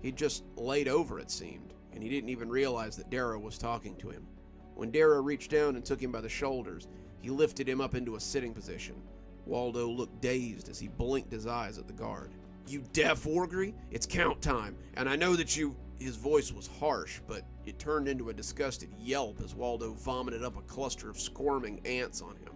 He'd just laid over, it seemed, and he didn't even realize that Darrow was talking to him. When Darrow reached down and took him by the shoulders, he lifted him up into a sitting position. Waldo looked dazed as he blinked his eyes at the guard. "You deaf, Wargry? It's count time, and I know that you—" His voice was harsh, but it turned into a disgusted yelp as Waldo vomited up a cluster of squirming ants on him.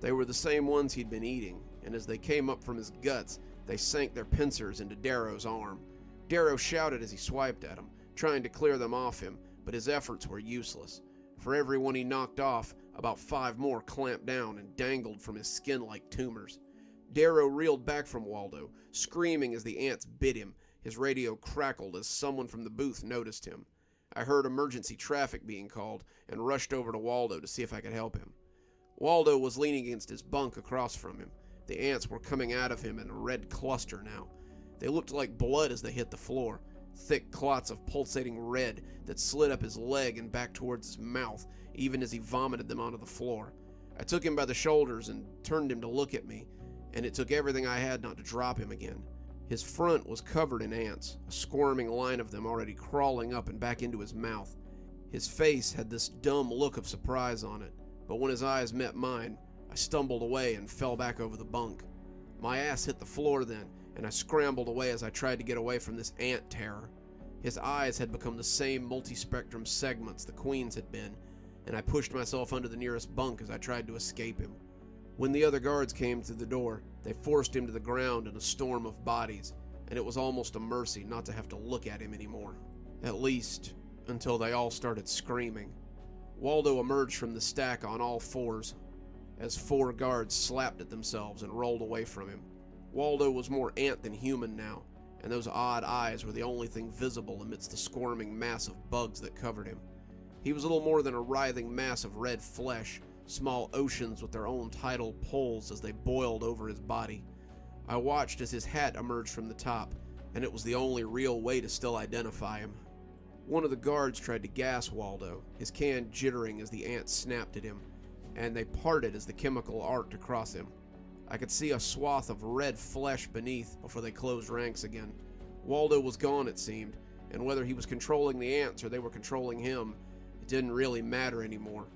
They were the same ones he'd been eating, and as they came up from his guts, they sank their pincers into Darrow's arm. Darrow shouted as he swiped at him, trying to clear them off him, but his efforts were useless. For every one he knocked off, about 5 more clamped down and dangled from his skin like tumors. Darrow reeled back from Waldo, screaming as the ants bit him. His radio crackled as someone from the booth noticed him. I heard emergency traffic being called and rushed over to Waldo to see if I could help him. Waldo was leaning against his bunk across from him. The ants were coming out of him in a red cluster now. They looked like blood as they hit the floor, thick clots of pulsating red that slid up his leg and back towards his mouth, even as he vomited them onto the floor. I took him by the shoulders and turned him to look at me, and it took everything I had not to drop him again. His front was covered in ants, a squirming line of them already crawling up and back into his mouth. His face had this dumb look of surprise on it, but when his eyes met mine, I stumbled away and fell back over the bunk. My ass hit the floor then, and I scrambled away as I tried to get away from this ant terror. His eyes had become the same multi-spectrum segments the Queen's had been, and I pushed myself under the nearest bunk as I tried to escape him. When the other guards came through the door, they forced him to the ground in a storm of bodies, and it was almost a mercy not to have to look at him anymore. At least, until they all started screaming. Waldo emerged from the stack on all fours, as 4 guards slapped at themselves and rolled away from him. Waldo was more ant than human now, and those odd eyes were the only thing visible amidst the squirming mass of bugs that covered him. He was little more than a writhing mass of red flesh, small oceans with their own tidal poles as they boiled over his body. I watched as his hat emerged from the top, and it was the only real way to still identify him. One of the guards tried to gas Waldo, his can jittering as the ants snapped at him, and they parted as the chemical arced across him. I could see a swath of red flesh beneath before they closed ranks again. Waldo was gone, it seemed, and whether he was controlling the ants or they were controlling him, it didn't really matter anymore.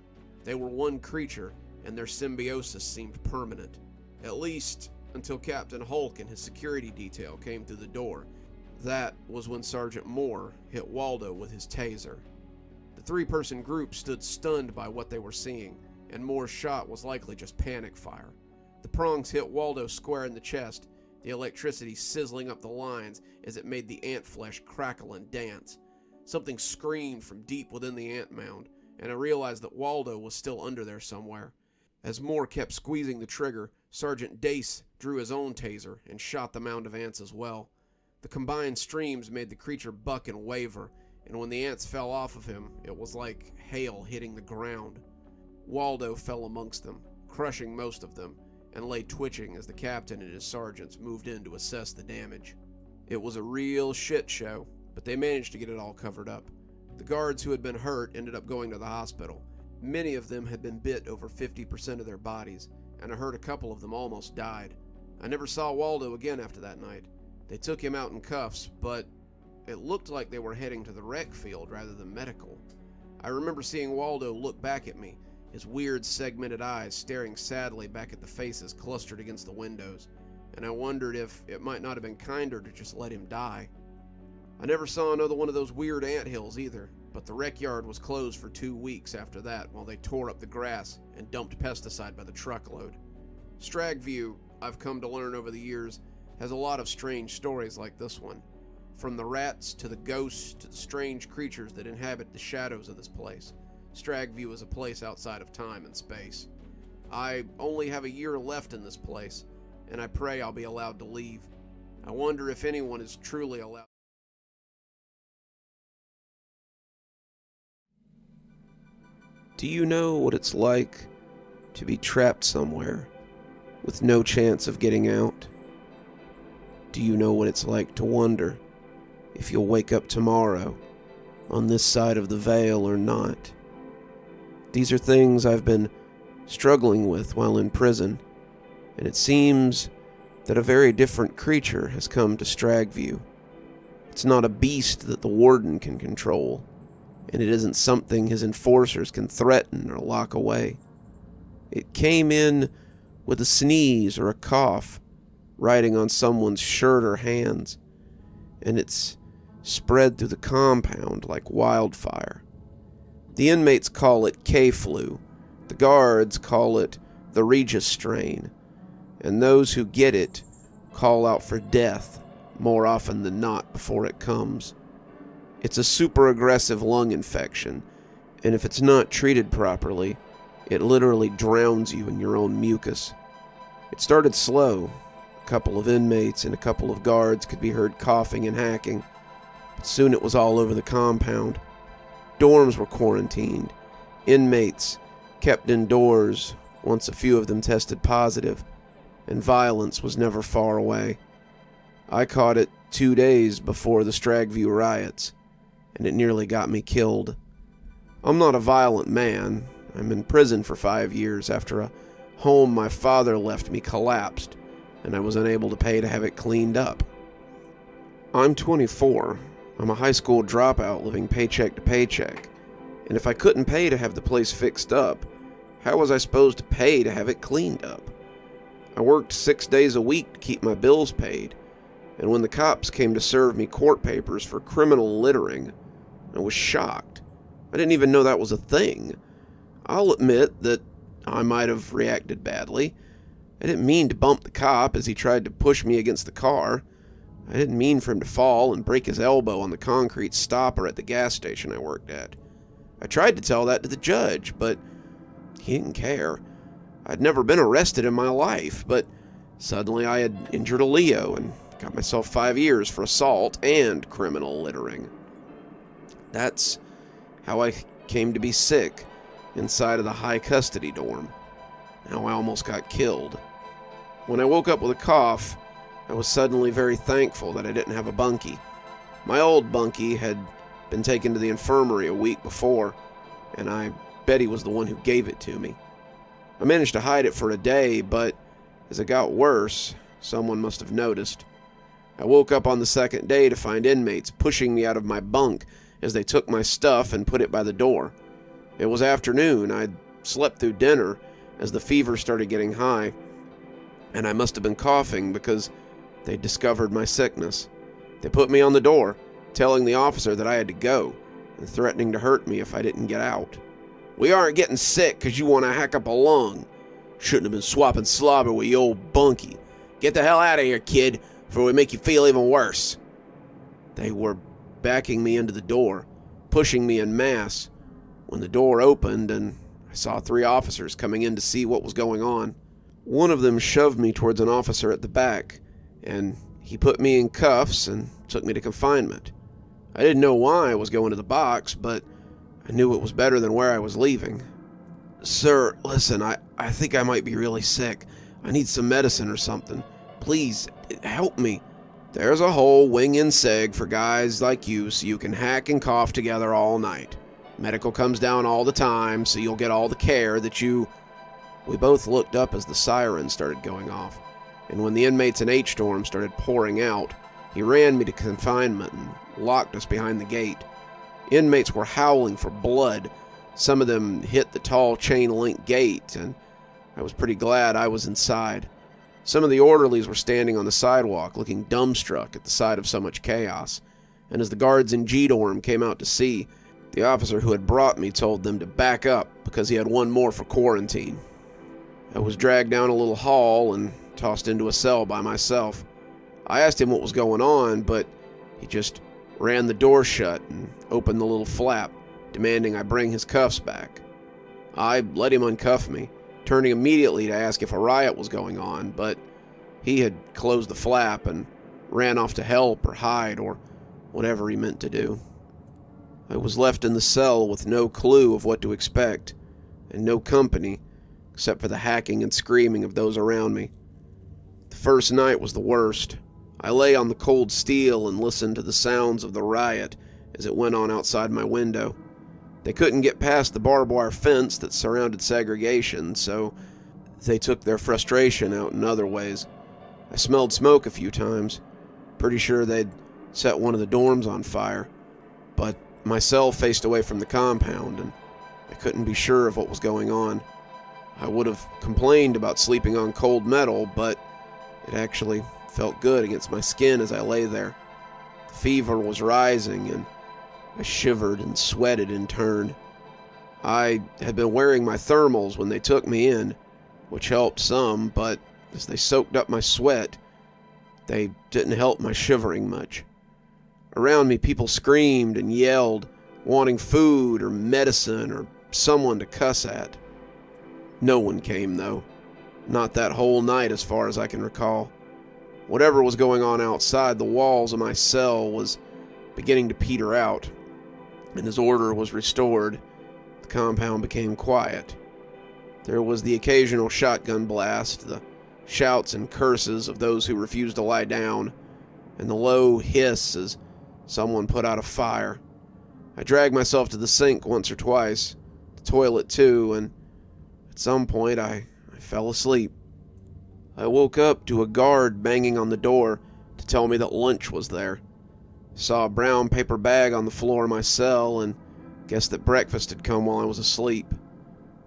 They were one creature, and their symbiosis seemed permanent. At least, until Captain Hulk and his security detail came through the door. That was when Sergeant Moore hit Waldo with his taser. The three-person group stood stunned by what they were seeing, and Moore's shot was likely just panic fire. The prongs hit Waldo square in the chest, the electricity sizzling up the lines as it made the ant flesh crackle and dance. Something screamed from deep within the ant mound, and I realized that Waldo was still under there somewhere. As Moore kept squeezing the trigger, Sergeant Dace drew his own taser and shot the mound of ants as well. The combined streams made the creature buck and waver, and when the ants fell off of him, it was like hail hitting the ground. Waldo fell amongst them, crushing most of them, and lay twitching as the captain and his sergeants moved in to assess the damage. It was a real shit show, but they managed to get it all covered up. The guards who had been hurt ended up going to the hospital. Many of them had been bit over 50% of their bodies, and I heard a couple of them almost died. I never saw Waldo again after that night. They took him out in cuffs, but it looked like they were heading to the rec field rather than medical. I remember seeing Waldo look back at me, his weird segmented eyes staring sadly back at the faces clustered against the windows, and I wondered if it might not have been kinder to just let him die. I never saw another one of those weird anthills either, but the rec yard was closed for 2 weeks after that while they tore up the grass and dumped pesticide by the truckload. Stragview, I've come to learn over the years, has a lot of strange stories like this one. From the rats to the ghosts to the strange creatures that inhabit the shadows of this place, Stragview is a place outside of time and space. I only have a year left in this place, and I pray I'll be allowed to leave. I wonder if anyone is truly allowed. Do you know what it's like to be trapped somewhere with no chance of getting out? Do you know what it's like to wonder if you'll wake up tomorrow on this side of the veil or not? These are things I've been struggling with while in prison, and it seems that a very different creature has come to Stragview. It's not a beast that the warden can control, and it isn't something his enforcers can threaten or lock away. It came in with a sneeze or a cough, riding on someone's shirt or hands, and it's spread through the compound like wildfire. The inmates call it K-flu, the guards call it the Erutious strain, and those who get it call out for death more often than not before it comes. It's a super aggressive lung infection, and if it's not treated properly, it literally drowns you in your own mucus. It started slow. A couple of inmates and a couple of guards could be heard coughing and hacking, but soon it was all over the compound. Dorms were quarantined. Inmates kept indoors once a few of them tested positive, and violence was never far away. I caught it 2 days before the Stragview riots, and it nearly got me killed. I'm not a violent man. I'm in prison for 5 years after a home my father left me collapsed, and I was unable to pay to have it cleaned up. I'm 24. I'm a high school dropout living paycheck to paycheck, and if I couldn't pay to have the place fixed up, how was I supposed to pay to have it cleaned up? I worked 6 days a week to keep my bills paid, and when the cops came to serve me court papers for criminal littering, I was shocked. I didn't even know that was a thing. I'll admit that I might have reacted badly. I didn't mean to bump the cop as he tried to push me against the car. I didn't mean for him to fall and break his elbow on the concrete stopper at the gas station I worked at. I tried to tell that to the judge, but he didn't care. I'd never been arrested in my life, but suddenly I had injured a Leo and got myself 5 years for assault and criminal littering. That's how I came to be sick inside of the high custody dorm. How I almost got killed. When I woke up with a cough, I was suddenly very thankful that I didn't have a bunkie. My old bunkie had been taken to the infirmary a week before, and I bet he was the one who gave it to me. I managed to hide it for a day, but as it got worse, someone must have noticed. I woke up on the second day to find inmates pushing me out of my bunk as they took my stuff and put it by the door. It was afternoon. I'd slept through dinner as the fever started getting high, and I must have been coughing because they discovered my sickness. They put me on the door, telling the officer that I had to go, and threatening to hurt me if I didn't get out. "We aren't getting sick because you want to hack up a lung. Shouldn't have been swapping slobber with your old bunkie. Get the hell out of here, kid, before we make you feel even worse." They were backing me into the door, pushing me en masse, when the door opened and I saw 3 officers coming in to see what was going on. One of them shoved me towards an officer at the back, and he put me in cuffs and took me to confinement. I didn't know why I was going to the box, but I knew it was better than where I was leaving. "Sir, listen, I think I might be really sick. I need some medicine or something. Please, help me." "There's a whole wing and seg for guys like you so you can hack and cough together all night. Medical comes down all the time so you'll get all the care that you..." We both looked up as the siren started going off, and when the inmates in H-Dorm started pouring out, he ran me to confinement and locked us behind the gate. Inmates were howling for blood. Some of them hit the tall chain-link gate, and I was pretty glad I was inside. Some of the orderlies were standing on the sidewalk, looking dumbstruck at the sight of so much chaos, and as the guards in G-Dorm came out to see, the officer who had brought me told them to back up because he had one more for quarantine. I was dragged down a little hall and tossed into a cell by myself. I asked him what was going on, but he just ran the door shut and opened the little flap, demanding I bring his cuffs back. I let him uncuff me, turning immediately to ask if a riot was going on, but he had closed the flap and ran off to help or hide or whatever he meant to do. I was left in the cell with no clue of what to expect, and no company, except for the hacking and screaming of those around me. The first night was the worst. I lay on the cold steel and listened to the sounds of the riot as it went on outside my window. They couldn't get past the barbed wire fence that surrounded segregation, so they took their frustration out in other ways. I smelled smoke a few times. Pretty sure they'd set one of the dorms on fire, but my cell faced away from the compound, and I couldn't be sure of what was going on. I would have complained about sleeping on cold metal, but it actually felt good against my skin as I lay there. The fever was rising, and I shivered and sweated in turn. I had been wearing my thermals when they took me in, which helped some, but as they soaked up my sweat, they didn't help my shivering much. Around me, people screamed and yelled, wanting food or medicine or someone to cuss at. No one came, though. Not that whole night, as far as I can recall. Whatever was going on outside the walls of my cell was beginning to peter out, and as order was restored, the compound became quiet. There was the occasional shotgun blast, the shouts and curses of those who refused to lie down, and the low hiss as someone put out a fire. I dragged myself to the sink once or twice, the toilet too, and at some point I fell asleep. I woke up to a guard banging on the door to tell me that lunch was there. Saw a brown paper bag on the floor of my cell and guessed that breakfast had come while I was asleep.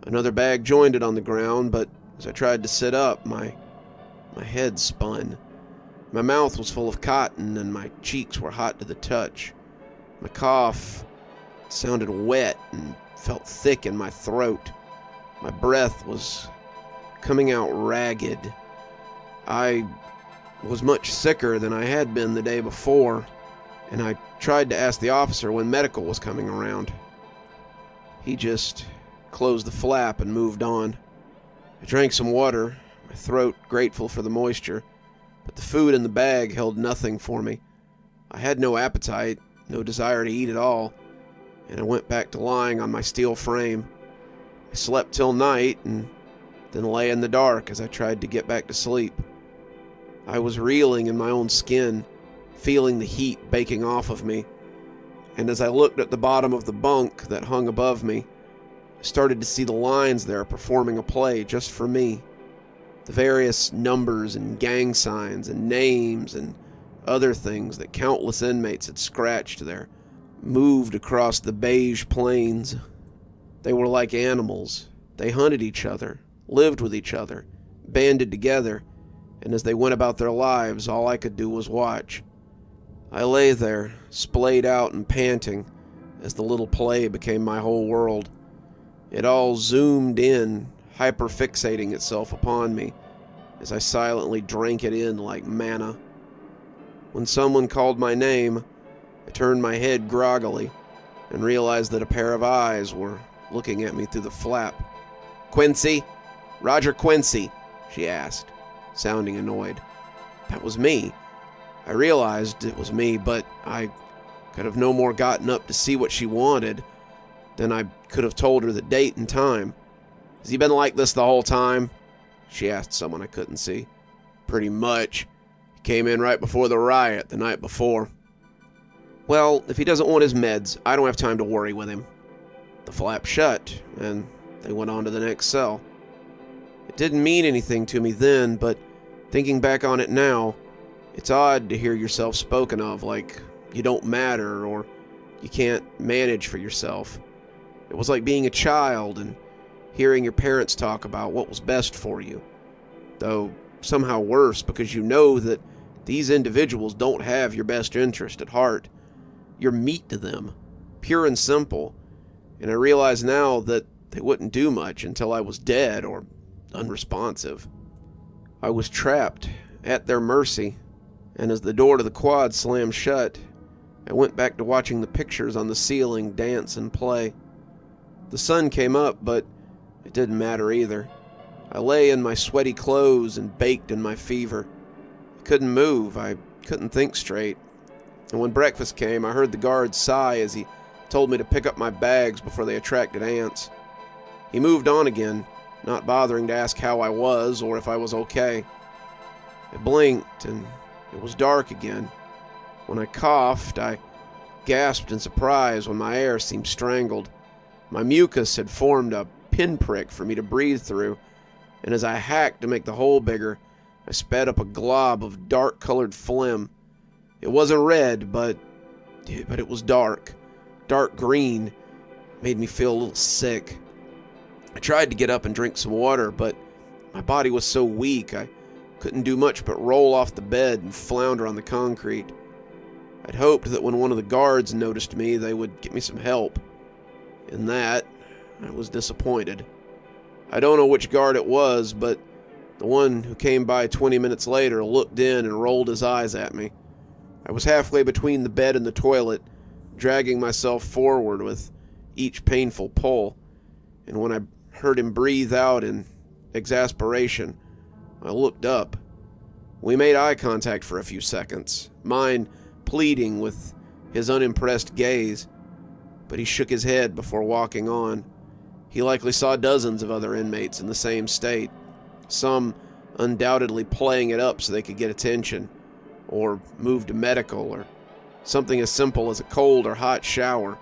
Another bag joined it on the ground, but as I tried to sit up, my head spun. My mouth was full of cotton and my cheeks were hot to the touch. My cough sounded wet and felt thick in my throat. My breath was coming out ragged. I was much sicker than I had been the day before, and I tried to ask the officer when medical was coming around. He just closed the flap and moved on. I drank some water, my throat grateful for the moisture, but the food in the bag held nothing for me. I had no appetite, no desire to eat at all, and I went back to lying on my steel frame. I slept till night and then lay in the dark as I tried to get back to sleep. I was reeling in my own skin, feeling the heat baking off of me, and as I looked at the bottom of the bunk that hung above me, I started to see the lines there performing a play just for me. The various numbers and gang signs and names and other things that countless inmates had scratched there moved across the beige plains. They were like animals. They hunted each other, lived with each other, banded together, and as they went about their lives, all I could do was watch. I lay there, splayed out and panting, as the little play became my whole world. It all zoomed in, hyperfixating itself upon me, as I silently drank it in like manna. When someone called my name, I turned my head groggily and realized that a pair of eyes were looking at me through the flap. "Quincy? Roger Quincy?" she asked, sounding annoyed. That was me. I realized it was me, but I could have no more gotten up to see what she wanted than I could have told her the date and time. "Has he been like this the whole time?" she asked someone I couldn't see. "Pretty much. He came in right before the riot the night before." "Well, if he doesn't want his meds, I don't have time to worry with him." The flap shut, and they went on to the next cell. It didn't mean anything to me then, but thinking back on it now, it's odd to hear yourself spoken of like you don't matter or you can't manage for yourself. It was like being a child and hearing your parents talk about what was best for you. Though somehow worse, because you know that these individuals don't have your best interest at heart. You're meat to them, pure and simple, and I realize now that they wouldn't do much until I was dead or unresponsive. I was trapped, at their mercy, and as the door to the quad slammed shut, I went back to watching the pictures on the ceiling dance and play. The sun came up, but it didn't matter either. I lay in my sweaty clothes and baked in my fever. I couldn't move, I couldn't think straight. And when breakfast came, I heard the guard sigh as he told me to pick up my bags before they attracted ants. He moved on again, not bothering to ask how I was or if I was okay. I blinked, and it was dark again. When I coughed, I gasped in surprise when my air seemed strangled. My mucus had formed a pinprick for me to breathe through, and as I hacked to make the hole bigger, I spat up a glob of dark-colored phlegm. It wasn't red, but it was dark. Dark green. Made me feel a little sick. I tried to get up and drink some water, but my body was so weak I couldn't do much but roll off the bed and flounder on the concrete. I'd hoped that when one of the guards noticed me, they would get me some help. In that, I was disappointed. I don't know which guard it was, but the one who came by 20 minutes later looked in and rolled his eyes at me. I was halfway between the bed and the toilet, dragging myself forward with each painful pull, and when I heard him breathe out in exasperation, I looked up. We made eye contact for a few seconds, mine pleading with his unimpressed gaze, but he shook his head before walking on. He likely saw dozens of other inmates in the same state, some undoubtedly playing it up so they could get attention, or move to medical, or something as simple as a cold or hot shower.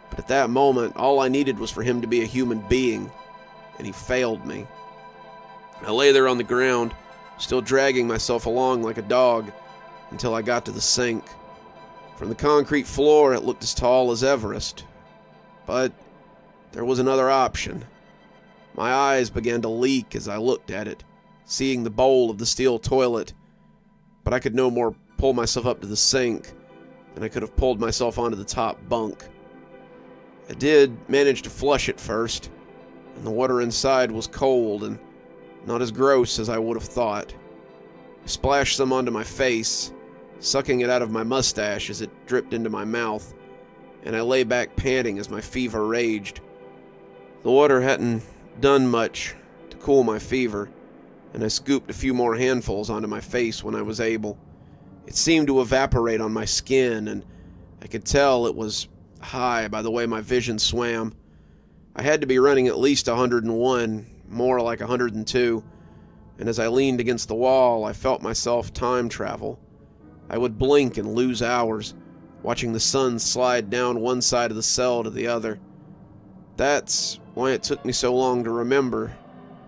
But at that moment, all I needed was for him to be a human being, and he failed me. I lay there on the ground, still dragging myself along like a dog, until I got to the sink. From the concrete floor, it looked as tall as Everest. But there was another option. My eyes began to leak as I looked at it, seeing the bowl of the steel toilet, but I could no more pull myself up to the sink than I could have pulled myself onto the top bunk. I did manage to flush it first, and the water inside was cold and not as gross as I would have thought. I splashed some onto my face, sucking it out of my mustache as it dripped into my mouth, and I lay back panting as my fever raged. The water hadn't done much to cool my fever, and I scooped a few more handfuls onto my face when I was able. It seemed to evaporate on my skin, and I could tell it was high by the way my vision swam. I had to be running at least 101, more like 102, and as I leaned against the wall, I felt myself time travel. I would blink and lose hours, watching the sun slide down one side of the cell to the other. That's why it took me so long to remember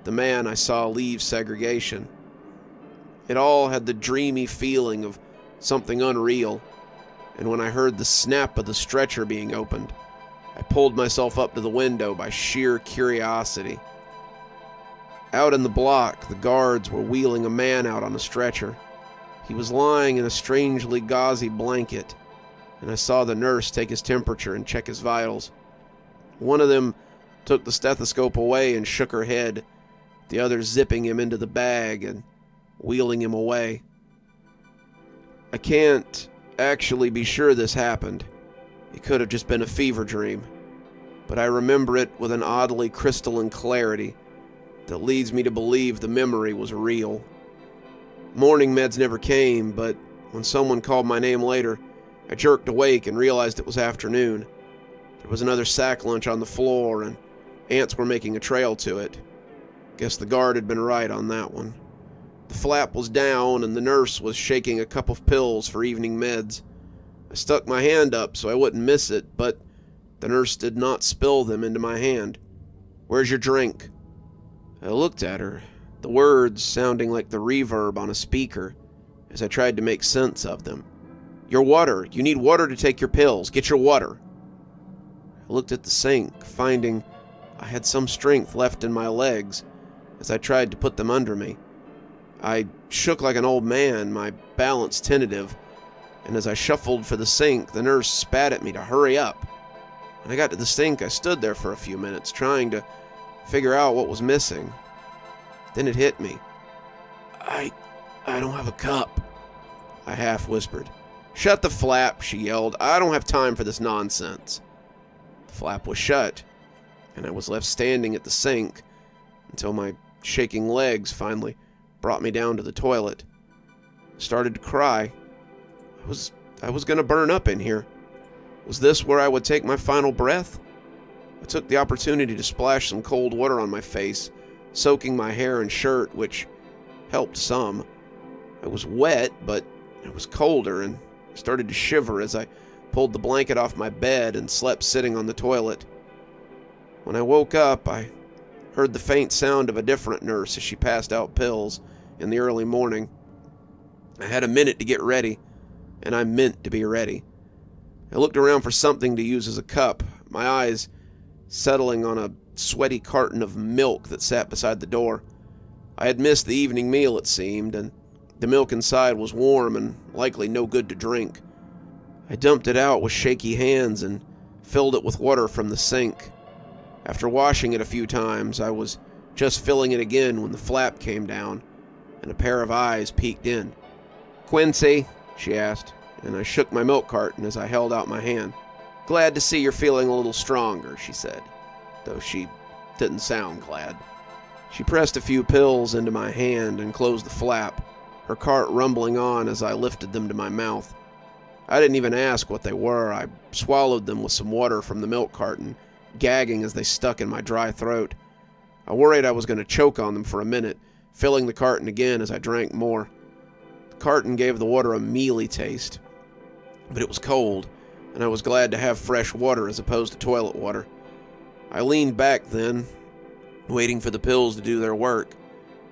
the man I saw leave segregation. It all had the dreamy feeling of something unreal, and when I heard the snap of the stretcher being opened, I pulled myself up to the window by sheer curiosity. Out in the block, the guards were wheeling a man out on a stretcher. He was lying in a strangely gauzy blanket, and I saw the nurse take his temperature and check his vitals. One of them took the stethoscope away and shook her head, the other zipping him into the bag and wheeling him away. I can't actually be sure this happened. It could have just been a fever dream, but I remember it with an oddly crystalline clarity that leads me to believe the memory was real. Morning meds never came, but when someone called my name later, I jerked awake and realized it was afternoon. There was another sack lunch on the floor, and ants were making a trail to it. Guess the guard had been right on that one. The flap was down, and the nurse was shaking a cup of pills for evening meds. I stuck my hand up so I wouldn't miss it, but the nurse did not spill them into my hand. "Where's your drink?" I looked at her, the words sounding like the reverb on a speaker, as I tried to make sense of them. "Your water. You need water to take your pills. Get your water." I looked at the sink, finding I had some strength left in my legs as I tried to put them under me. I shook like an old man, my balance tentative, and as I shuffled for the sink, the nurse spat at me to hurry up. When I got to the sink, I stood there for a few minutes, trying to figure out what was missing. Then it hit me. I don't have a cup," I half whispered. "Shut the flap," she yelled. "I don't have time for this nonsense." The flap was shut, and I was left standing at the sink until my shaking legs finally brought me down to the toilet. I started to cry. I was going to burn up in here. Was this where I would take my final breath? I took the opportunity to splash some cold water on my face, soaking my hair and shirt, which helped some. I was wet, but it was colder, and I started to shiver as I pulled the blanket off my bed and slept sitting on the toilet. When I woke up, I heard the faint sound of a different nurse as she passed out pills in the early morning. I had a minute to get ready, and I meant to be ready. I looked around for something to use as a cup, my eyes settling on a sweaty carton of milk that sat beside the door. I had missed the evening meal, it seemed, and the milk inside was warm and likely no good to drink. I dumped it out with shaky hands and filled it with water from the sink. After washing it a few times, I was just filling it again when the flap came down, and a pair of eyes peeked in. "Quincy?" she asked, and I shook my milk carton as I held out my hand. "Glad to see you're feeling a little stronger," she said, though she didn't sound glad. She pressed a few pills into my hand and closed the flap, her cart rumbling on as I lifted them to my mouth. I didn't even ask what they were. I swallowed them with some water from the milk carton, gagging as they stuck in my dry throat. I worried I was going to choke on them for a minute, filling the carton again as I drank more. The carton gave the water a mealy taste, but it was cold, and I was glad to have fresh water as opposed to toilet water. I leaned back then, waiting for the pills to do their work,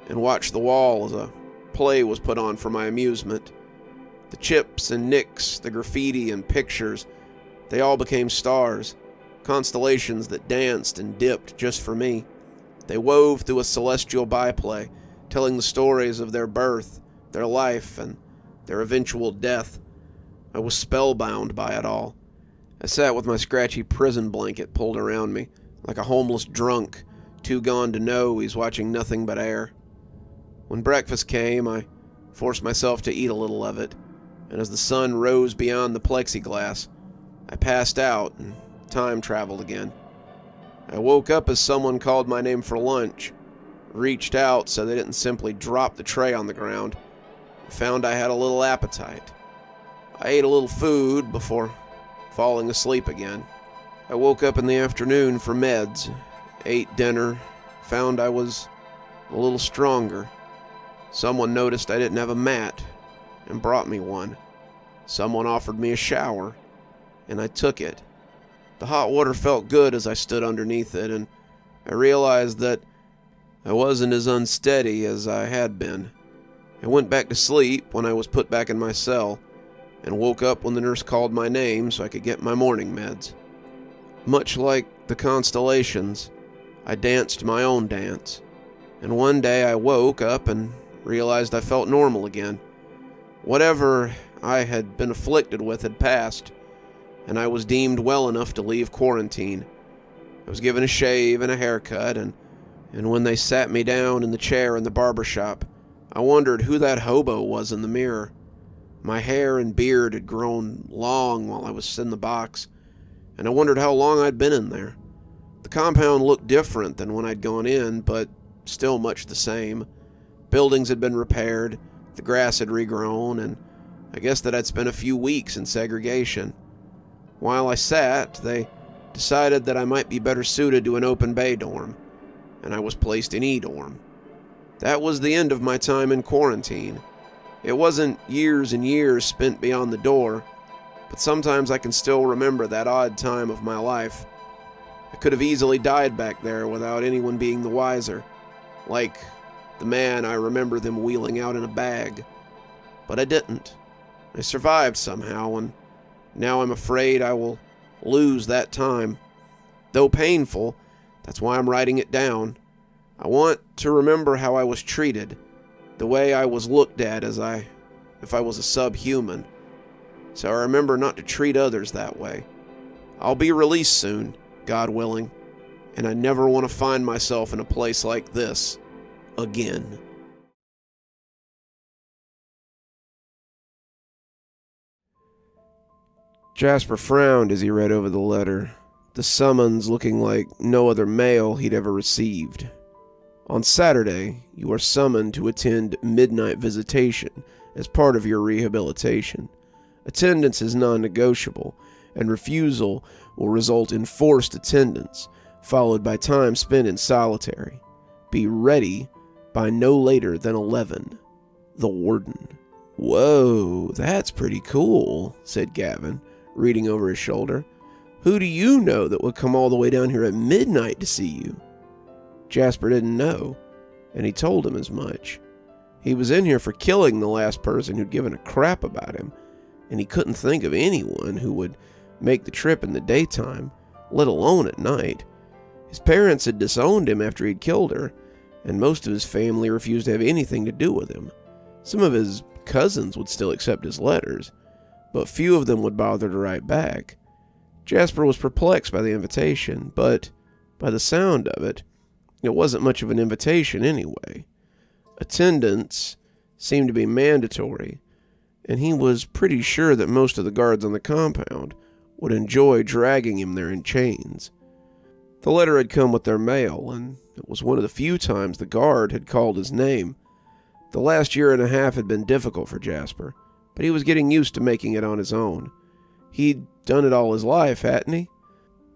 and watched the wall as a play was put on for my amusement. The chips and nicks, the graffiti and pictures, they all became stars, constellations that danced and dipped just for me. They wove through a celestial byplay, telling the stories of their birth, their life, and their eventual death. I was spellbound by it all. I sat with my scratchy prison blanket pulled around me, like a homeless drunk, too gone to know he's watching nothing but air. When breakfast came, I forced myself to eat a little of it, and as the sun rose beyond the plexiglass, I passed out and time traveled again. I woke up as someone called my name for lunch. reached out so they didn't simply drop the tray on the ground, and found I had a little appetite. I ate a little food before falling asleep again. I woke up in the afternoon for meds, ate dinner, found I was a little stronger. Someone noticed I didn't have a mat and brought me one. Someone offered me a shower, and I took it. The hot water felt good as I stood underneath it, and I realized that I wasn't as unsteady as I had been. I went back to sleep when I was put back in my cell, and woke up when the nurse called my name so I could get my morning meds. Much like the constellations, I danced my own dance, and one day I woke up and realized I felt normal again. Whatever I had been afflicted with had passed, and I was deemed well enough to leave quarantine. I was given a shave and a haircut, and when they sat me down in the chair in the barber shop, I wondered who that hobo was in the mirror. My hair and beard had grown long while I was in the box, and I wondered how long I'd been in there. The compound looked different than when I'd gone in, but still much the same. Buildings had been repaired, the grass had regrown, and I guess that I'd spent a few weeks in segregation. While I sat, they decided that I might be better suited to an open bay dorm, and I was placed in E-dorm. That was the end of my time in quarantine. It wasn't years and years spent beyond the door, but sometimes I can still remember that odd time of my life. I could have easily died back there without anyone being the wiser, like the man I remember them wheeling out in a bag. But I didn't. I survived somehow, and now I'm afraid I will lose that time. Though painful, that's why I'm writing it down. I want to remember how I was treated, the way I was looked at as if I was a subhuman. So I remember not to treat others that way. I'll be released soon, God willing, and I never want to find myself in a place like this again. Jasper frowned as he read over the letter, the summons looking like no other mail he'd ever received. On Saturday, you are summoned to attend midnight visitation as part of your rehabilitation. Attendance is non-negotiable, and refusal will result in forced attendance, followed by time spent in solitary. Be ready by no later than 11. The Warden. Whoa, that's pretty cool, said Gavin, reading over his shoulder. Who do you know that would come all the way down here at midnight to see you? Jasper didn't know, and he told him as much. He was in here for killing the last person who'd given a crap about him, and he couldn't think of anyone who would make the trip in the daytime, let alone at night. His parents had disowned him after he'd killed her, and most of his family refused to have anything to do with him. Some of his cousins would still accept his letters, but few of them would bother to write back. Jasper was perplexed by the invitation, but by the sound of it, it wasn't much of an invitation anyway. Attendance seemed to be mandatory, and he was pretty sure that most of the guards on the compound would enjoy dragging him there in chains. The letter had come with their mail, and it was one of the few times the guard had called his name. The last year and a half had been difficult for Jasper, but he was getting used to making it on his own. He'd done it all his life, hadn't he?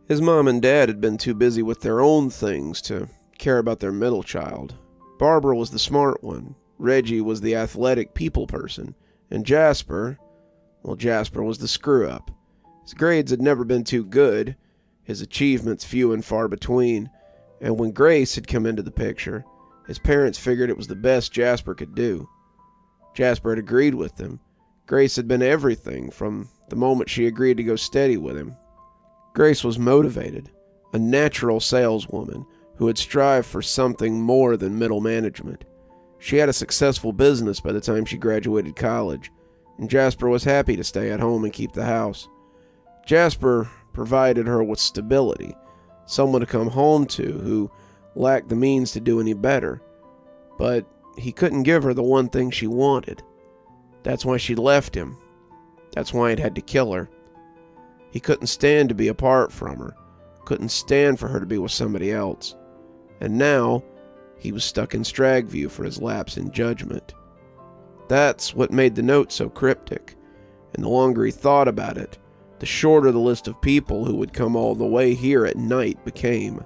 His mom and dad had been too busy with their own things to care about their middle child. Barbara was the smart one, Reggie was the athletic people person, and Jasper was the screw-up. His grades had never been too good, his achievements few and far between, and when Grace had come into the picture, his parents figured it was the best Jasper could do. Jasper had agreed with them. Grace had been everything from the moment she agreed to go steady with him. Grace was motivated, a natural saleswoman who had strived for something more than middle management. She had a successful business by the time she graduated college, and Jasper was happy to stay at home and keep the house. Jasper provided her with stability, someone to come home to who lacked the means to do any better, but he couldn't give her the one thing she wanted. That's why she left him. That's why he'd had to kill her. He couldn't stand to be apart from her, couldn't stand for her to be with somebody else. And now, he was stuck in Stragview for his lapse in judgment. That's what made the note so cryptic, and the longer he thought about it, the shorter the list of people who would come all the way here at night became.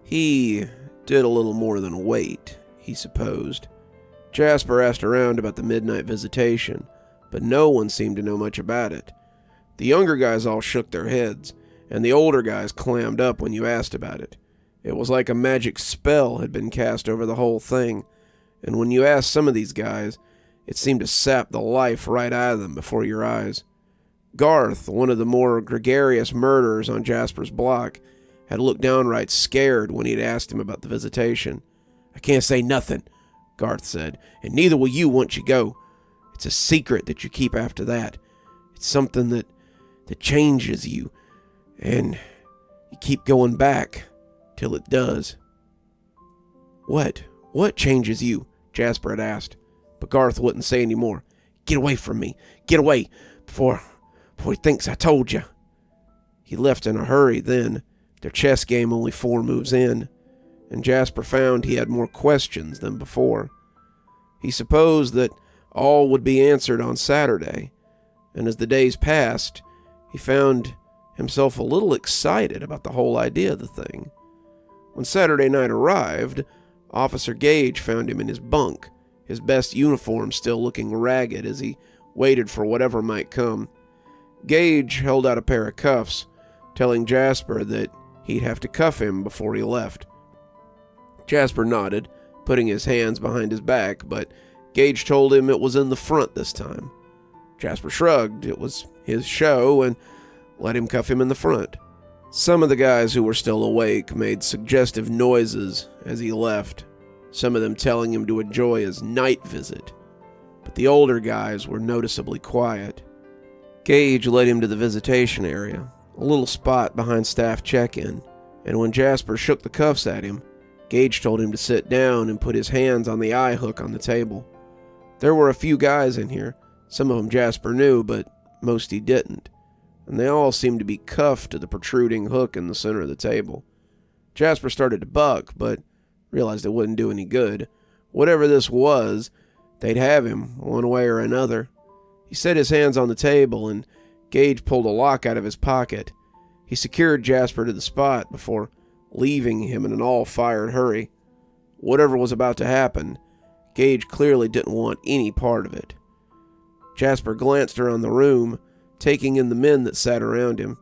He did a little more than wait, he supposed. Jasper asked around about the midnight visitation, but no one seemed to know much about it. The younger guys all shook their heads, and the older guys clammed up when you asked about it. It was like a magic spell had been cast over the whole thing, and when you asked some of these guys, it seemed to sap the life right out of them before your eyes. Garth, one of the more gregarious murderers on Jasper's block, had looked downright scared when he'd asked him about the visitation. "I can't say nothing," Garth said, "and neither will you once you go. It's a secret that you keep after that. It's something that changes you, and you keep going back till it does." What changes you?" Jasper had asked, but Garth wouldn't say any more. "Get away from me. Get away before he thinks I told you." He left in a hurry then, their chess game only 4 moves in, and Jasper found he had more questions than before. He supposed that all would be answered on Saturday, and as the days passed, he found himself a little excited about the whole idea of the thing. When Saturday night arrived, Officer Gage found him in his bunk, his best uniform still looking ragged as he waited for whatever might come. Gage held out a pair of cuffs, telling Jasper that he'd have to cuff him before he left. Jasper nodded, putting his hands behind his back, but Gage told him it was in the front this time. Jasper shrugged. It was his show, and let him cuff him in the front. Some of the guys who were still awake made suggestive noises as he left, some of them telling him to enjoy his night visit, but the older guys were noticeably quiet. Gage led him to the visitation area, a little spot behind staff check-in, and when Jasper shook the cuffs at him, Gage told him to sit down and put his hands on the eye hook on the table. There were a few guys in here, some of them Jasper knew, but most he didn't, and they all seemed to be cuffed to the protruding hook in the center of the table. Jasper started to buck, but realized it wouldn't do any good. Whatever this was, they'd have him, one way or another. He set his hands on the table, and Gage pulled a lock out of his pocket. He secured Jasper to the spot before leaving him in an all-fired hurry. Whatever was about to happen, Gage clearly didn't want any part of it. Jasper glanced around the room, taking in the men that sat around him.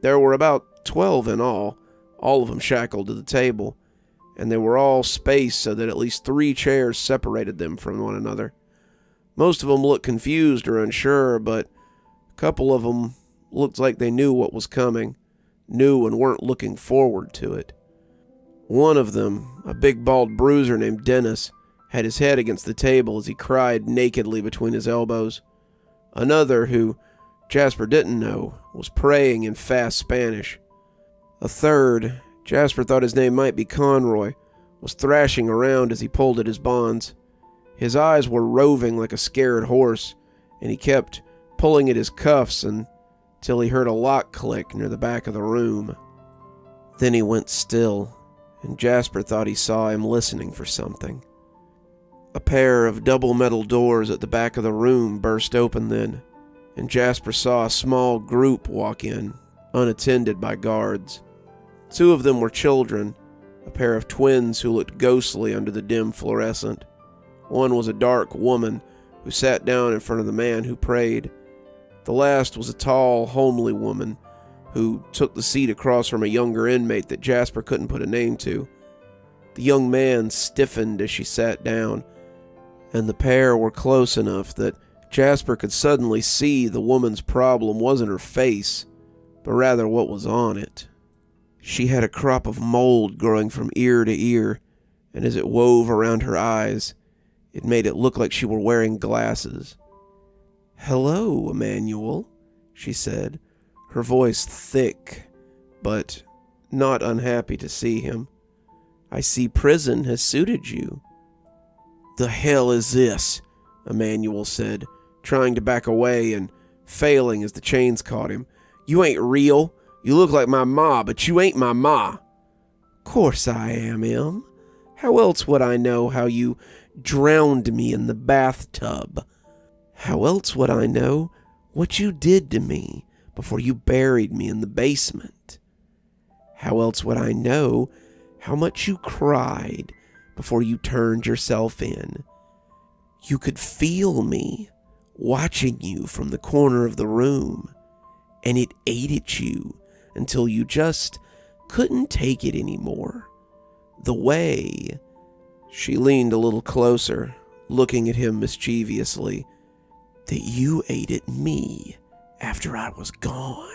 There were about 12 in all of them shackled to the table, and they were all spaced so that at least 3 chairs separated them from one another. Most of them looked confused or unsure, but a couple of them looked like they knew what was coming, knew and weren't looking forward to it. One of them, a big bald bruiser named Dennis, had his head against the table as he cried nakedly between his elbows. Another, who Jasper didn't know, was praying in fast Spanish. A third, Jasper thought his name might be Conroy, was thrashing around as he pulled at his bonds. His eyes were roving like a scared horse, and he kept pulling at his cuffs until he heard a lock click near the back of the room. Then he went still, and Jasper thought he saw him listening for something. A pair of double metal doors at the back of the room burst open then, and Jasper saw a small group walk in, unattended by guards. 2 of them were children, a pair of twins who looked ghostly under the dim fluorescent. One was a dark woman who sat down in front of the man who prayed. The last was a tall, homely woman who took the seat across from a younger inmate that Jasper couldn't put a name to. The young man stiffened as she sat down, and the pair were close enough that Jasper could suddenly see the woman's problem wasn't her face, but rather what was on it. She had a crop of mold growing from ear to ear, and as it wove around her eyes, it made it look like she were wearing glasses. "Hello, Emmanuel," she said, her voice thick, but not unhappy to see him. "I see prison has suited you." "The hell is this?" Emmanuel said, trying to back away and failing as the chains caught him. "You ain't real. You look like my ma, but you ain't my ma." "Course I am, Em. How else would I know how you drowned me in the bathtub? How else would I know what you did to me before you buried me in the basement? How else would I know how much you cried before you turned yourself in? You could feel me watching you from the corner of the room, and it ate at you until you just couldn't take it anymore. The way... She leaned a little closer, looking at him mischievously. That you ate at me after I was gone.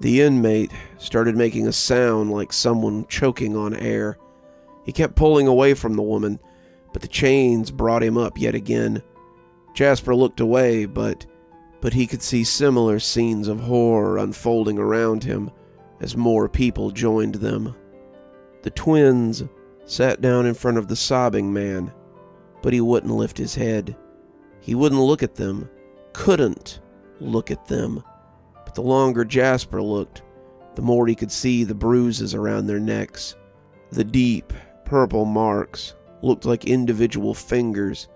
The inmate started making a sound like someone choking on air. He kept pulling away from the woman, but the chains brought him up yet again. Jasper looked away, but he could see similar scenes of horror unfolding around him as more people joined them. The twins sat down in front of the sobbing man, but he wouldn't lift his head. He wouldn't look at them, couldn't look at them. But the longer Jasper looked, the more he could see the bruises around their necks. The deep, purple marks looked like individual fingers,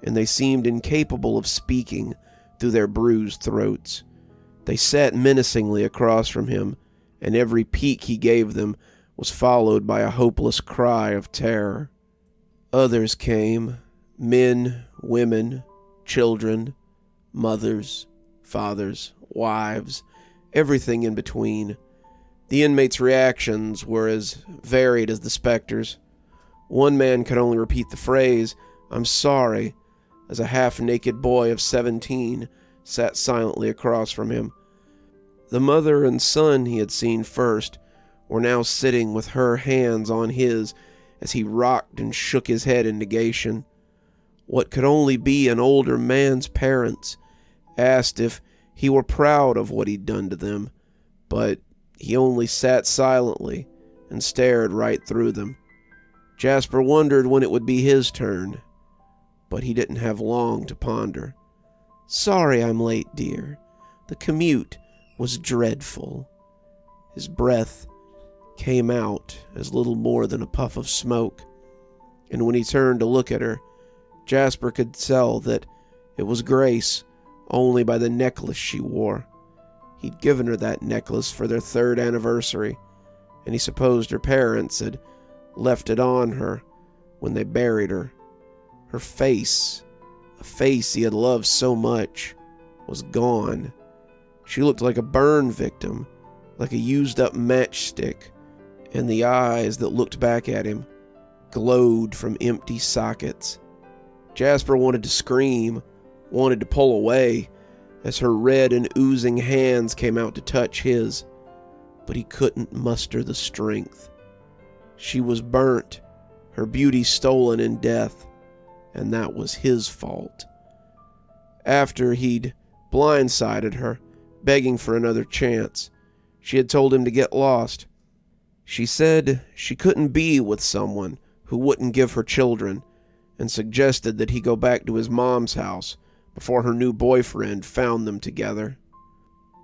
and they seemed incapable of speaking through their bruised throats. They sat menacingly across from him, and every peek he gave them was followed by a hopeless cry of terror. Others came, men, women, children, mothers, fathers, wives, everything in between. The inmates' reactions were as varied as the specters. One man could only repeat the phrase, "I'm sorry," as a half-naked boy of 17 sat silently across from him. The mother and son he had seen first were now sitting with her hands on his as he rocked and shook his head in negation. What could only be an older man's parents asked if he were proud of what he'd done to them, but he only sat silently and stared right through them. Jasper wondered when it would be his turn, but he didn't have long to ponder. "Sorry I'm late, dear. The commute was dreadful." His breath came out as little more than a puff of smoke, and when he turned to look at her, Jasper could tell that it was Grace only by the necklace she wore. He'd given her that necklace for their 3rd anniversary, and he supposed her parents had left it on her when they buried her. Her face, a face he had loved so much, was gone. She looked like a burn victim, like a used-up matchstick, and the eyes that looked back at him glowed from empty sockets. Jasper wanted to scream, wanted to pull away, as her red and oozing hands came out to touch his, but he couldn't muster the strength. She was burnt, her beauty stolen in death, and that was his fault. After he'd blindsided her, begging for another chance, she had told him to get lost. She said she couldn't be with someone who wouldn't give her children, and suggested that he go back to his mom's house before her new boyfriend found them together.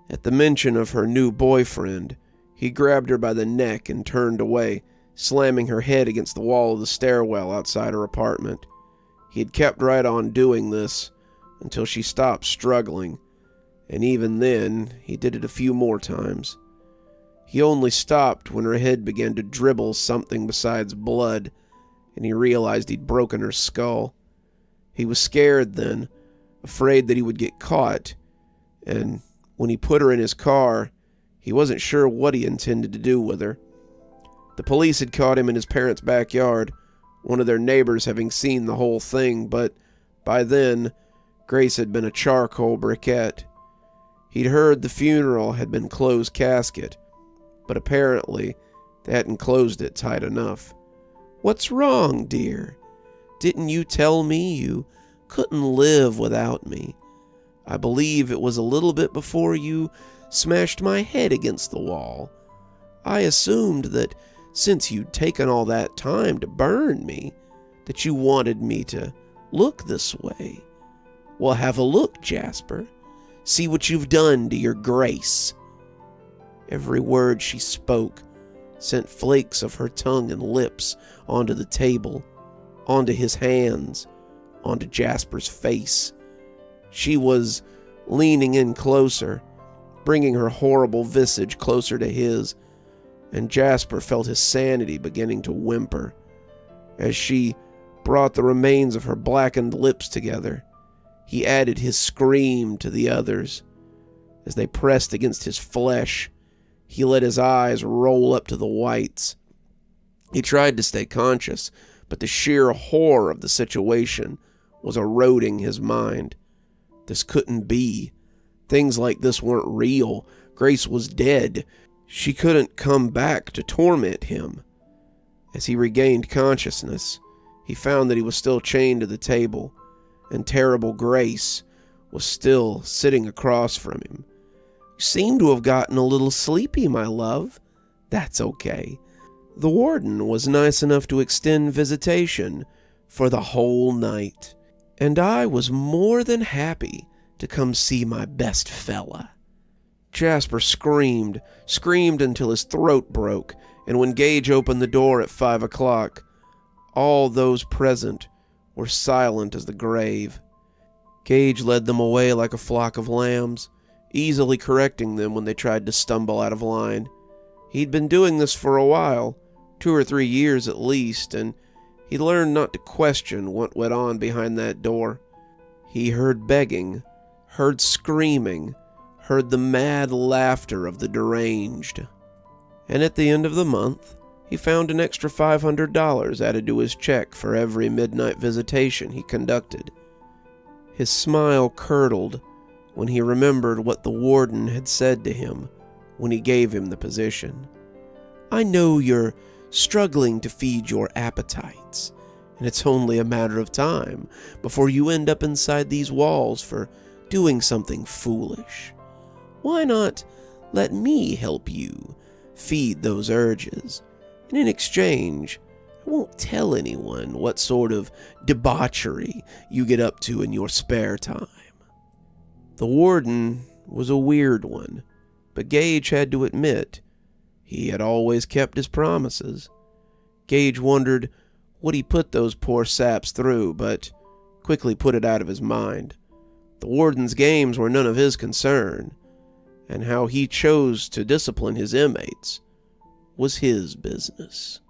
At the mention of her new boyfriend, he grabbed her by the neck and turned away, slamming her head against the wall of the stairwell outside her apartment. He had kept right on doing this until she stopped struggling, and even then, he did it a few more times. He only stopped when her head began to dribble something besides blood, and he realized he'd broken her skull. He was scared then, afraid that he would get caught, and when he put her in his car, he wasn't sure what he intended to do with her. The police had caught him in his parents' backyard, one of their neighbors having seen the whole thing, but by then, Grace had been a charcoal briquette. He'd heard the funeral had been closed casket, but apparently they hadn't closed it tight enough. "What's wrong, dear? Didn't you tell me you couldn't live without me? I believe it was a little bit before you smashed my head against the wall. I assumed that since you'd taken all that time to burn me, that you wanted me to look this way. Well, have a look, Jasper. See what you've done to your Grace." Every word she spoke sent flakes of her tongue and lips onto the table, onto his hands, onto Jasper's face. She was leaning in closer, bringing her horrible visage closer to his, and Jasper felt his sanity beginning to whimper as she brought the remains of her blackened lips together. He added his scream to the others. As they pressed against his flesh, he let his eyes roll up to the whites. He tried to stay conscious, but the sheer horror of the situation was eroding his mind. This couldn't be. Things like this weren't real. Grace was dead. She couldn't come back to torment him. As he regained consciousness, he found that he was still chained to the table, and terrible Grace was still sitting across from him. "You seem to have gotten a little sleepy, my love. That's okay. The warden was nice enough to extend visitation for the whole night, and I was more than happy to come see my best fella." Jasper screamed until his throat broke, and when Gage opened the door at 5 o'clock, all those present were silent as the grave. Gage led them away like a flock of lambs, easily correcting them when they tried to stumble out of line. He'd been doing this for a while, 2 or 3 years at least, and he learned not to question what went on behind that door. He heard begging, heard screaming, heard the mad laughter of the deranged. And at the end of the month, he found an extra $500 added to his check for every midnight visitation he conducted. His smile curdled when he remembered what the warden had said to him when he gave him the position. "I know you're struggling to feed your appetites, and it's only a matter of time before you end up inside these walls for doing something foolish. Why not let me help you feed those urges, and in exchange, I won't tell anyone what sort of debauchery you get up to in your spare time." The warden was a weird one, but Gage had to admit he had always kept his promises. Gage wondered what he put those poor saps through, but quickly put it out of his mind. The warden's games were none of his concern, and how he chose to discipline his inmates was his business.